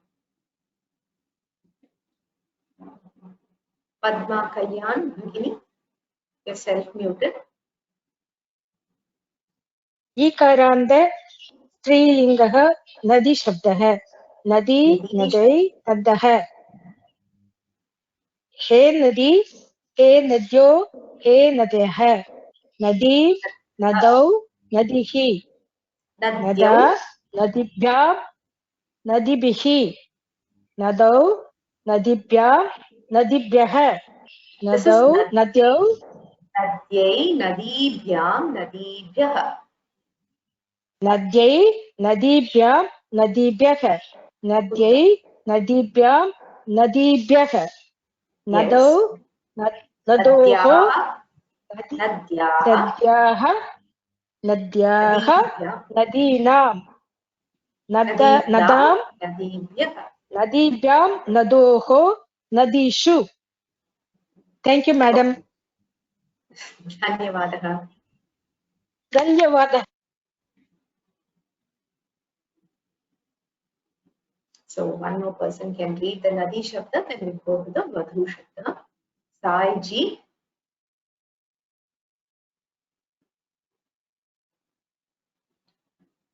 Padma Kalyan Bhagini. You're self-muted. Ikaranda Strilingaha Nadi Shabdaha. Nadi Nadai Nadaha. He Nadi He Nadyo He Nadeha. Nadi Nadau Nadihi. Nada Nadibhyam Nadibihi. Nadau Nadibhyam Nadibhyaha. Nadau Nadyau Nadyai Nadibhyam Nadibhyaha. Nadyai Nadibhyam Nadibhyaha. Nadyai Nadibhyam Nadibhyaha. Nadau Nadoho Nadyaha Nadinam. Nadam Nadibhyam Nadoho Nadishu. Thank you, madam. Dhanyavadaha. Dhanyavadaha. So one more person can read the Nadi Shabda, then we go to the Vadhu Shabda. Sai Ji.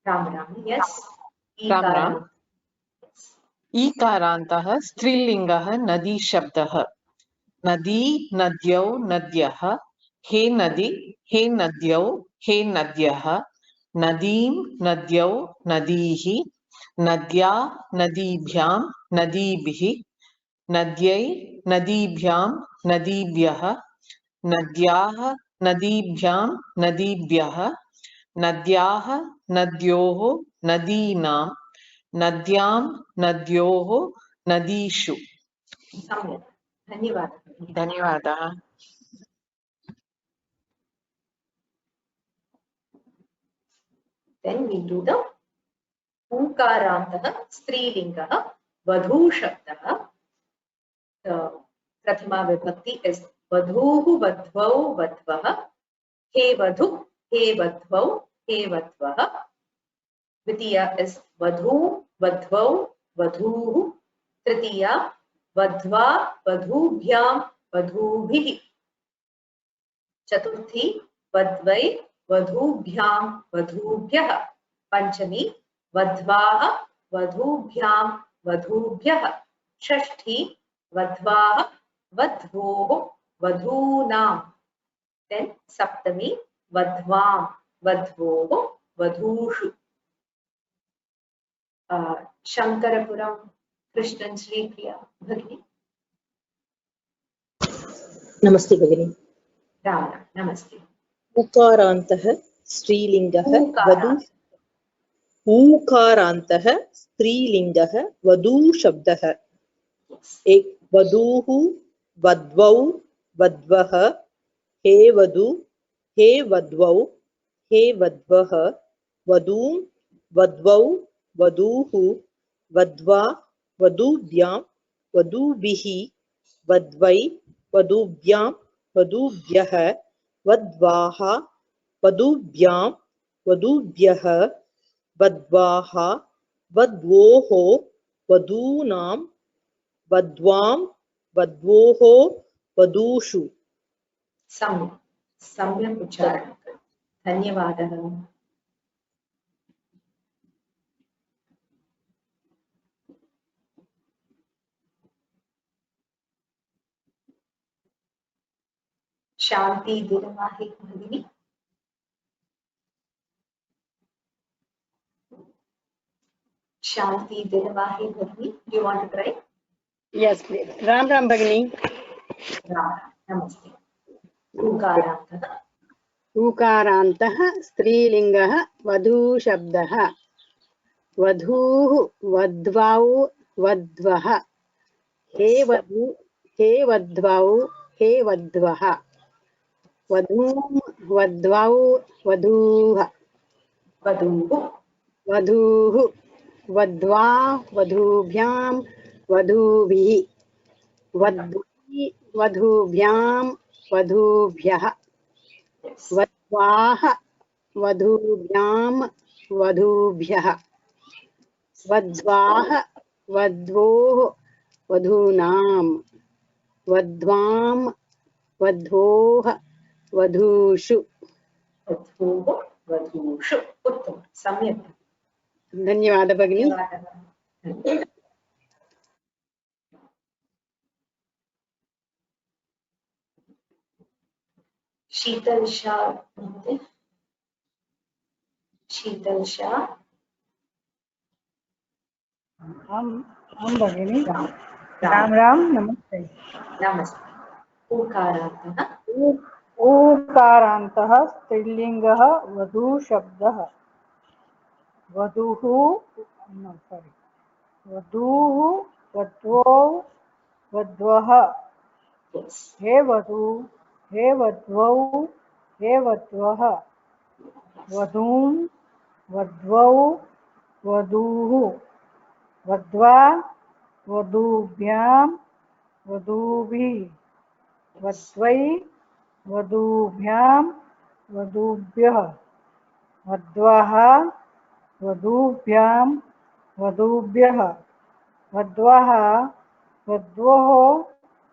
Ram Ram. Yes. Ram Ram. Ikarantah Strilingah Nadi Shabdah. Nadi Nadyau Nadyah. हे नदी, हे नद्यौ, हे नद्यः, नदीं, नद्यौ, नदीः, नद्या, नदीभ्यां, नदीभिः, नद्यै, नदीभ्यां, नदीभ्यः, नद्याः, नदीभ्यां, नदीभ्यः, नद्याः, नद्योः, नदीनां, नद्यां, नद्योः, नदीषु। सम्यक्, धन्यवादः। धन्यवादः। Then we do the ऊकारन्तः स्त्रीलिङ्गः वधू शब्दः. प्रथमा विभक्ति is वधूः, वध्वौ, वध्वः. हे वधु, हे वध्वौ, हे वध्वः. द्वितीया is वधू, वध्वौ, वधूः. तृतीया वध्वा, वधूभ्यां, वधूभिः. चतुर्थी वध्वै, वधूभ्यां, वधूभ्यः. पंचमी वध्वाः, वधूभ्यां, वधूभ्यः. षष्ठी वध्वाः, वध्वोः, वधूनां. Then सप्तमी वध्वां, वध्वोः, वधूषु. शंकरपुरम कृष्णन श्रीप्रिया भगिनी. नमस्ते भगिनी. राम राम. नमस्ते. ऊकारान्तः स्त्रीलिङ्गः वधू. ऊकारान्तः स्त्रीलिङ्गः वधू शब्दः. एक वधूः, वध्वौ, वध्वः. हे वधू, हे वध्वौ, हे वध्वः. वधूं, वध्वौ, वधूः. वध्वा, वधूभ्यां, वधूभिः. वध्वै, वधूभ्यां, वधूभ्यः. वध्वाः, वधूभ्यां, वधूभ्यः. वध्वाः, वध्वोः, वधूनां. वध्वां, वध्वोः, वधूषु. सम्यक्, सम्यक् उच्चारणं. धन्यवादः. शांति दिनमाहे भगिनी. शांति दिनमाहे भगिनी. Do you want to try? Yes, please. Ram Ram भगिनी. राम राम. नमस्ते. ऊकारान्तः. ऊकारान्तः स्त्रीलिङ्गः वधू शब्दः. वधूः, वध्वौ, वध्वः. हे वधू, हे वध्वौ, हे वध्वः. वधूं, वध्वौ, वधूः. वधूः, वधूः. वध्वा, वधूभ्यां, वधूभिः. वध्वै, वधूभ्यां, वधूभ्यः. वध्वाः, वधूभ्यां, वधूभ्यः. वध्वाः, वध्वोः, वधूनां. वध्वां, वध्वोः, वधूषु. वधूः, वधूषु. उत्तमं. सम्यक्. धन्यवादः भगिनी. शीतल शाह महोदय. शीतल शाह. हम भगिनी. राम राम. नमस्ते. नमस्ते. ऊकारान्तः. ऊकारान्तः स्त्रीलिङ्गः वधू शब्दः. वधूः, वधूः, वध्वौ, वध्वः. हे वधू, हे वध्वौ, हे वध्वः. वधूं, वध्वौ, वधूः. वध्वा, वधूभ्यां, वधूभिः. वध्वै, वधूभ्यां, वधूभ्यः. वध्वाः, वधूभ्यां, वधूभ्यः. वध्वाः, वध्वोः,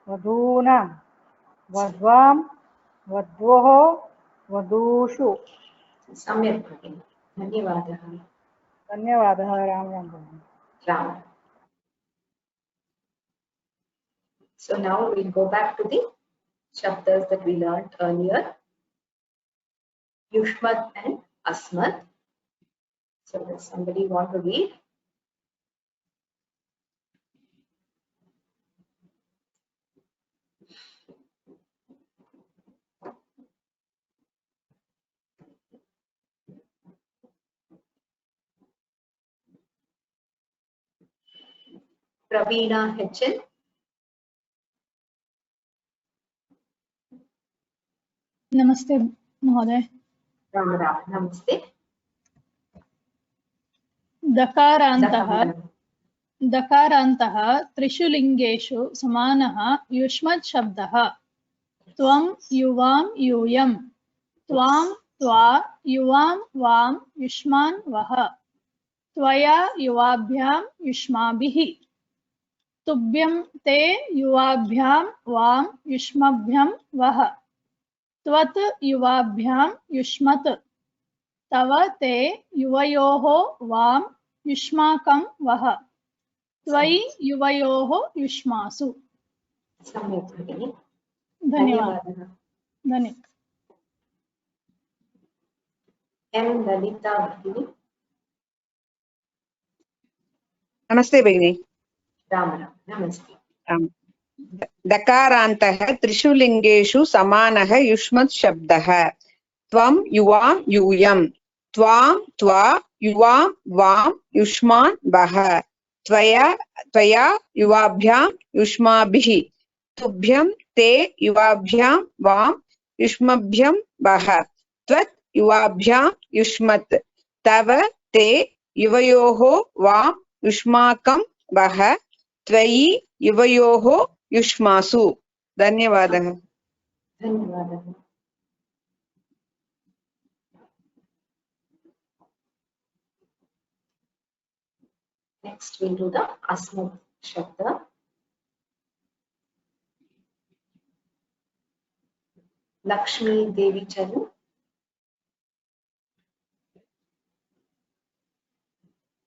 वधूनां. वध्वां, वध्वोः, वधूषु. सम्यक् भगिनी. धन्यवादः. धन्यवादः. राम राम भगिनी. Ram. So now we'll go back to the shabdas that we learned earlier. Yushmat and Asmat. So does somebody want to read? Praveena HN. नमस्ते महोदय। राम राम, नमस्ते। दकारान्तः त्रिषु लिङ्गेषु समानः युष्मत् शब्दः। त्वं युवां यूयं, त्वां त्वा युवां वां युष्मान् वः, त्वया युवाभ्यां युष्माभिः, तुभ्यं ते युवाभ्यां वां युष्मभ्यं वः, त्वत् युवाभ्यां युष्मत्, तव ते युवयोः वां युष्माकं वः, त्वयि युवयोः युष्मासु। सम्यक् भगिनि, धन्यवादः। धन्यवादः। एम ललिता भगिनी। नमस्ते भगिनि। राम राम, नमस्ते। दकारान्तः त्रिषु लिङ्गेषु समानः युष्मत् शब्दः। त्वं युवां यूयं, त्वां त्वा युवां वां युष्मान् वः, त्वया युवाभ्यां युष्माभिः, तुभ्यं ते युवाभ्यां वां युष्मभ्यं वः, त्वत् युवाभ्यां युष्मत्, तव ते युवयोः वां युष्माकं वः, त्वयि युवयोः युष्मासु। धन्यवादः। धन्यवादः। Next we'll do the Asmat Shabda. Lakshmi Devi Charan.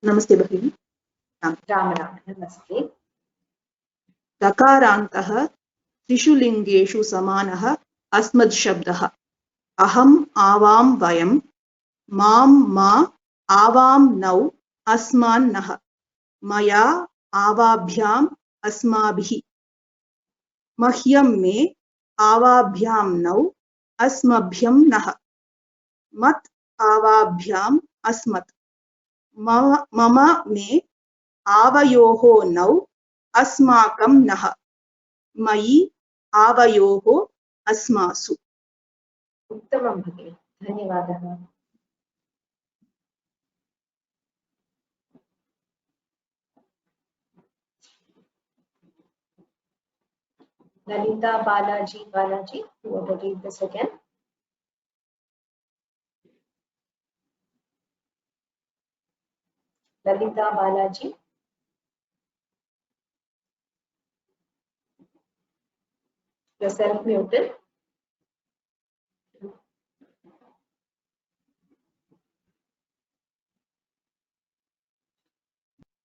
नमस्ते भगिनी। राम राम, नमस्ते। दकारान्तः त्रिषु लिङ्गेषु समानः अस्मद् शब्दः। अहम् आवां वयं, मां मा आवां नौ अस्मान् नः, मया आवाभ्याम् अस्माभिः, मह्यं मे आवाभ्यां नौ अस्मभ्यं नः, मत् आवाभ्याम् अस्मत्, मम मे आवयोः नौ अस्माकं नः, मयि आवयोः अस्मासु। उत्तमं भगिनि, धन्यवादः। Lalita Balaji, who will read this again? Lalita Balaji. You're self-muted.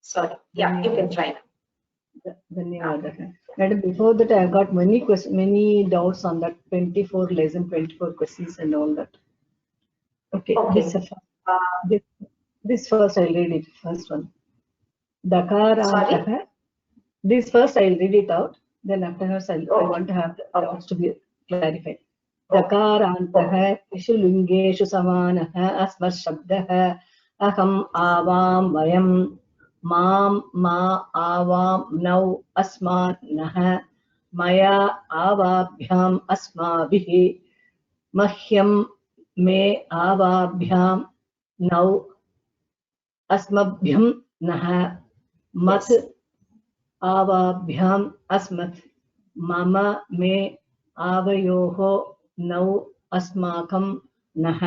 Sorry. Yeah, you can try now. Dhanyawadaha. Madam, before that, I have got many doubts on that 24 lesson, 24 questions and all that. Okay. This first I'll read it. First one. Dakarantah. This first I'll read it out. Then afterwards I want to have the doubts to be clarified. Dakarantah ishu lingeshu samanah asmar shabdah aham avam vayam माम मा आवाम नौ अस्मान् नः, मया आवाभ्याम अस्माभिः, मह्यम मे आवाभ्याम नौ अस्मभ्यम नः, मत् आवाभ्याम अस्मत्, मम मे आवयोः नौ अस्माकं नः,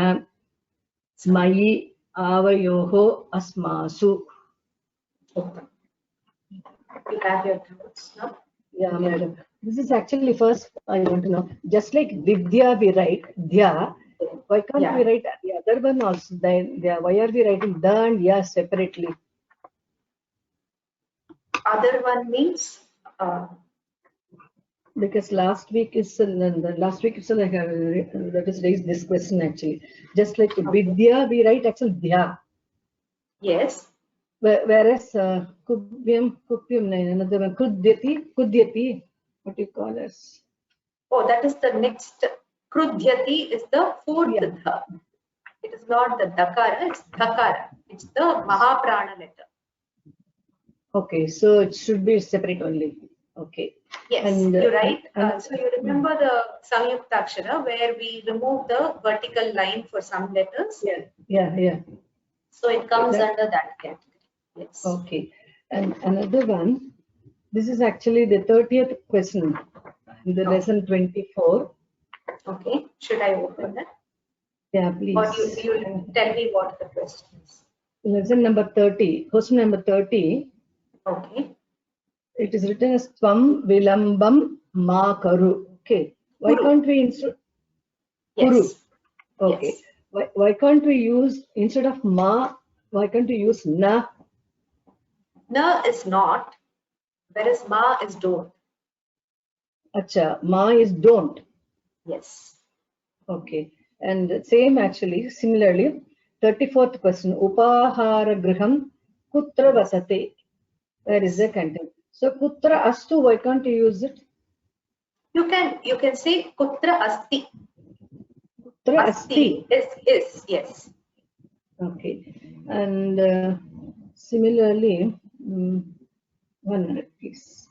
मयि आवयोः अस्मासु। You have your notes now? Yeah, madam. This is actually first I want to know. Just like Vidya we write Dhya, why can't we write the other one also? Why are we writing the and ya separately? Other one means Because last week is I have that is raised this question actually. Just like Vidya, we write actually Dhya. Yes. Whereas Kupyam, another one, Kudyati, what do you call us? Oh, that is the next. Krudhyati is the fourth dha. It is not the dakara, it's dhakara. It's the Mahaprana letter. Okay, so it should be separate only. Okay. Yes, and, you're right. So you remember the Samyuktakshara where we remove the vertical line for some letters? Yeah. So it comes under that category. Yes. Okay. And another one, this is actually the 30th question in the lesson 24. Okay. Should I open that? Yeah, please. Or you tell me what the question is. Lesson number 30. Question number 30. Okay. It is written as Tvam Vilambam Ma Karu. Okay. Why can't we instead? Kuru. Okay. Yes. Why can't we use instead of Ma? Why can't we use Na? Na is not, whereas Ma is don't. Acha, Ma is don't. Yes. Okay. And same actually, similarly, 34th question. Upahara Griham Kutra Vasate. Where is the content? So Kutra Astu, why can't you use it? You can say Kutra Asti. Kutra Asti is yes. Okay. And similarly, 1 minute please.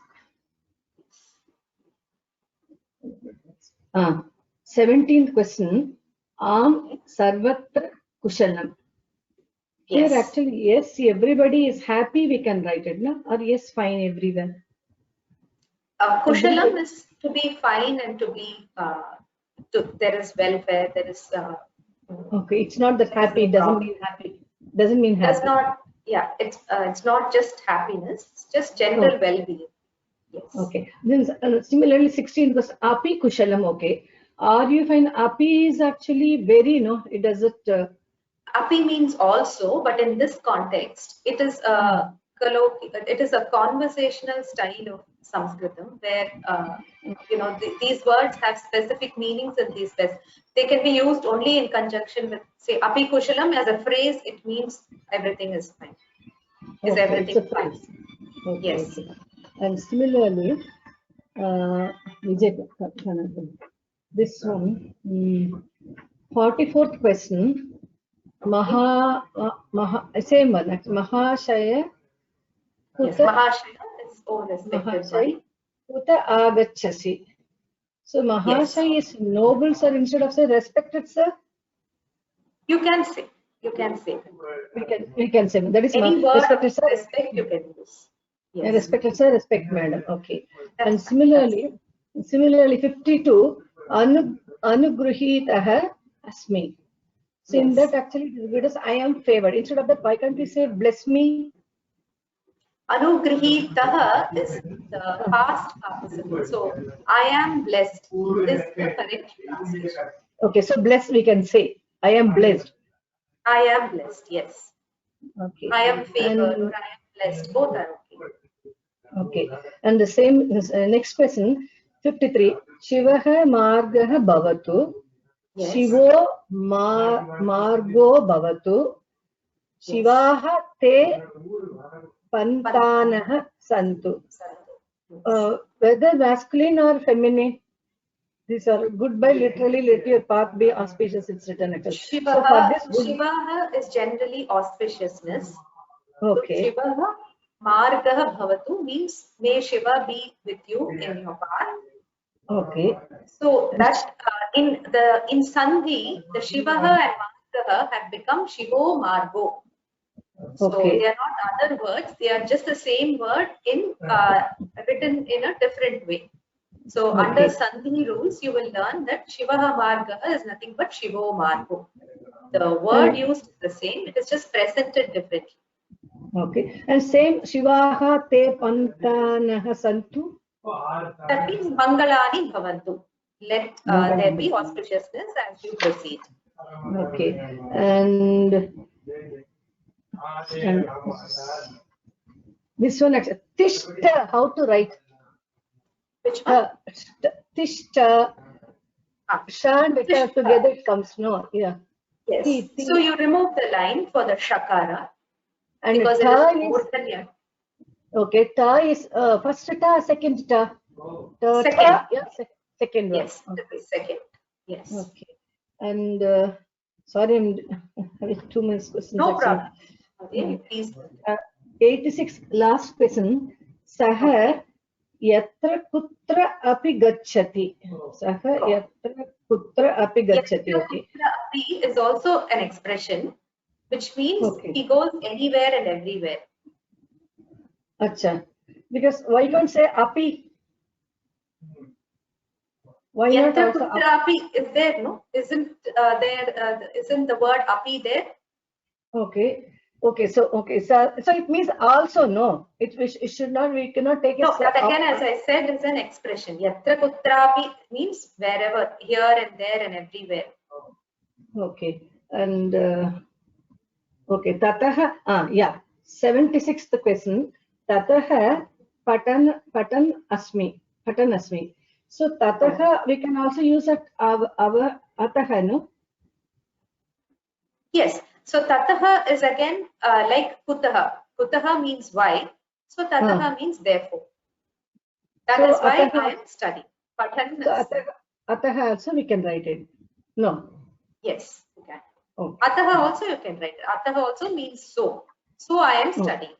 17th question. Sarvatra Kushalam. Here Yes. actually, yes, everybody is happy, we can write it, no? Or yes, fine everywhere. Kushalam is to be fine and to be, there is welfare, there is... okay, it's not that happy, it doesn't mean happy. Doesn't mean happy. Does not, yeah, it's not just happiness, it's just general well-being. Yes. Okay. Then similarly, 16th was Api Kushalam, okay. Or you find Api is actually very, it doesn't... Api means also, but in this context, it is a conversational style of Sanskritam where these words have specific meanings and they can be used only in conjunction with, say, Api Kushalam as a phrase. It means everything is fine. Is everything fine? Okay, yes. Okay. And similarly, this one, 44th question. Same one, Mahashaya. Yes, Mahashaya is all respected. Sorry. Kuta agachasi. So Mahashaya is noble, sir, instead of say respected, sir. You can say. We can say that is any word respected, sir. Respect you can use. Yes. Respected, sir. Respect, madam. Okay. And similarly, 52. Anugruhitaha asmi. So in that actually because I am favored. Instead of that, why can't we say bless me? Anugrihitaha is the past participle. So I am blessed is the correct translation. Okay, so blessed we can say. I am blessed. I am blessed, yes. Okay. I am favored or I am blessed. Both are okay. Okay. And the same next question, 53. Shivaha margaha bhavatu. Yes. Shivo margo bhavatu. Shivaha te pantanaha santu. Whether masculine or feminine, these are goodbye literally let your path be auspicious, it's written actually. Shivaha is generally auspiciousness. Okay. So, Shivaha margaha bhavatu means may Shiva be with you in your path. Okay. So that in Sandhi, the Shivaha and Margaha have become Shivo Margo. So they are not other words; they are just the same word in written in a different way. So under Sandhi rules, you will learn that Shivaha Margaha is nothing but Shivo Margo. The word used is the same; it is just presented differently. Okay. And same Shivaha te pantanaha santu. That means Mangalani Bhavantu. Let there be auspiciousness as you proceed. Okay. And this one, Tishta, how to write? Which one? Tishta. Sha and ta together it comes, no? Yeah. Yes. Ti. So you remove the line for the shakara. And because ta it is more than yeah. Okay, ta is first ta, second ta. Ta, Second. ta, yeah, second one. Yes, okay. Second. Yes. Okay. And sorry, I'm having too many questions. No actually. problem. Okay, please. 86 last question. Saha yatra kutra api gacchati. Saha yatra kutra api gacchati. Okay. Yatra api is also an expression which means he goes anywhere and everywhere. Acha. Because why don't say api? Why not Yatra also kutra api is there, no? Isn't isn't the word api there? Okay. Okay. So it means also no. It should not. We cannot take it. No, that again, as I said, is an expression. Yatra kutra api means wherever, here and there and everywhere. Okay. And okay. Tataha. Yeah. 76th question. Tataha patan asmi. Patan asmi. So tataha we can also use at our ataha, no? Yes. So tataha is again like kutaha. Kutaha means why. So tataha means therefore. That is why I am studying. Patan. So ataha also we can write it. No. Yes, you can. Okay. Ataha also you can write it. Ataha also means so. So I am studying.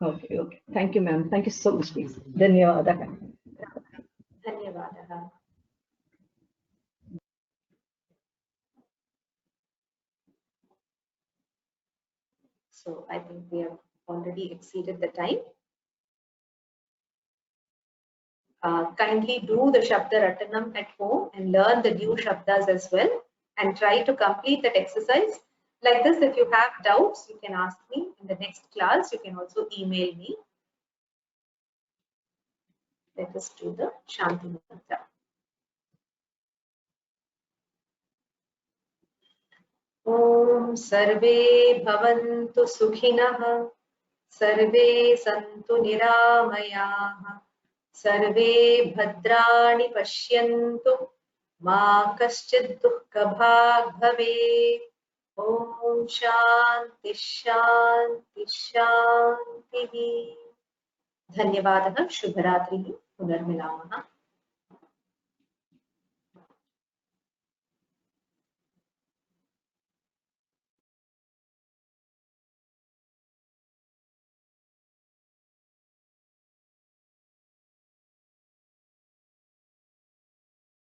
Okay. Okay. Thank you, ma'am. Thank you so much, please. Dhanyawadaha. Dhanyawadaha. So I think we have already exceeded the time. Kindly do the Shabda Ratanam at home and learn the new Shabdas as well and try to complete that exercise. Like this, if you have doubts, you can ask me in the next class. You can also email me. Let us do the Shanti Mantra. Om Sarve Bhavantu Sukhinah Sarve Santu Niramayah Sarve Bhadrani Pashyantu Ma Kaschid Dukkhabhag Bhave Om Shanti Shanti Shanti Dhanyavadaha Shubharatrihi Punarmilamah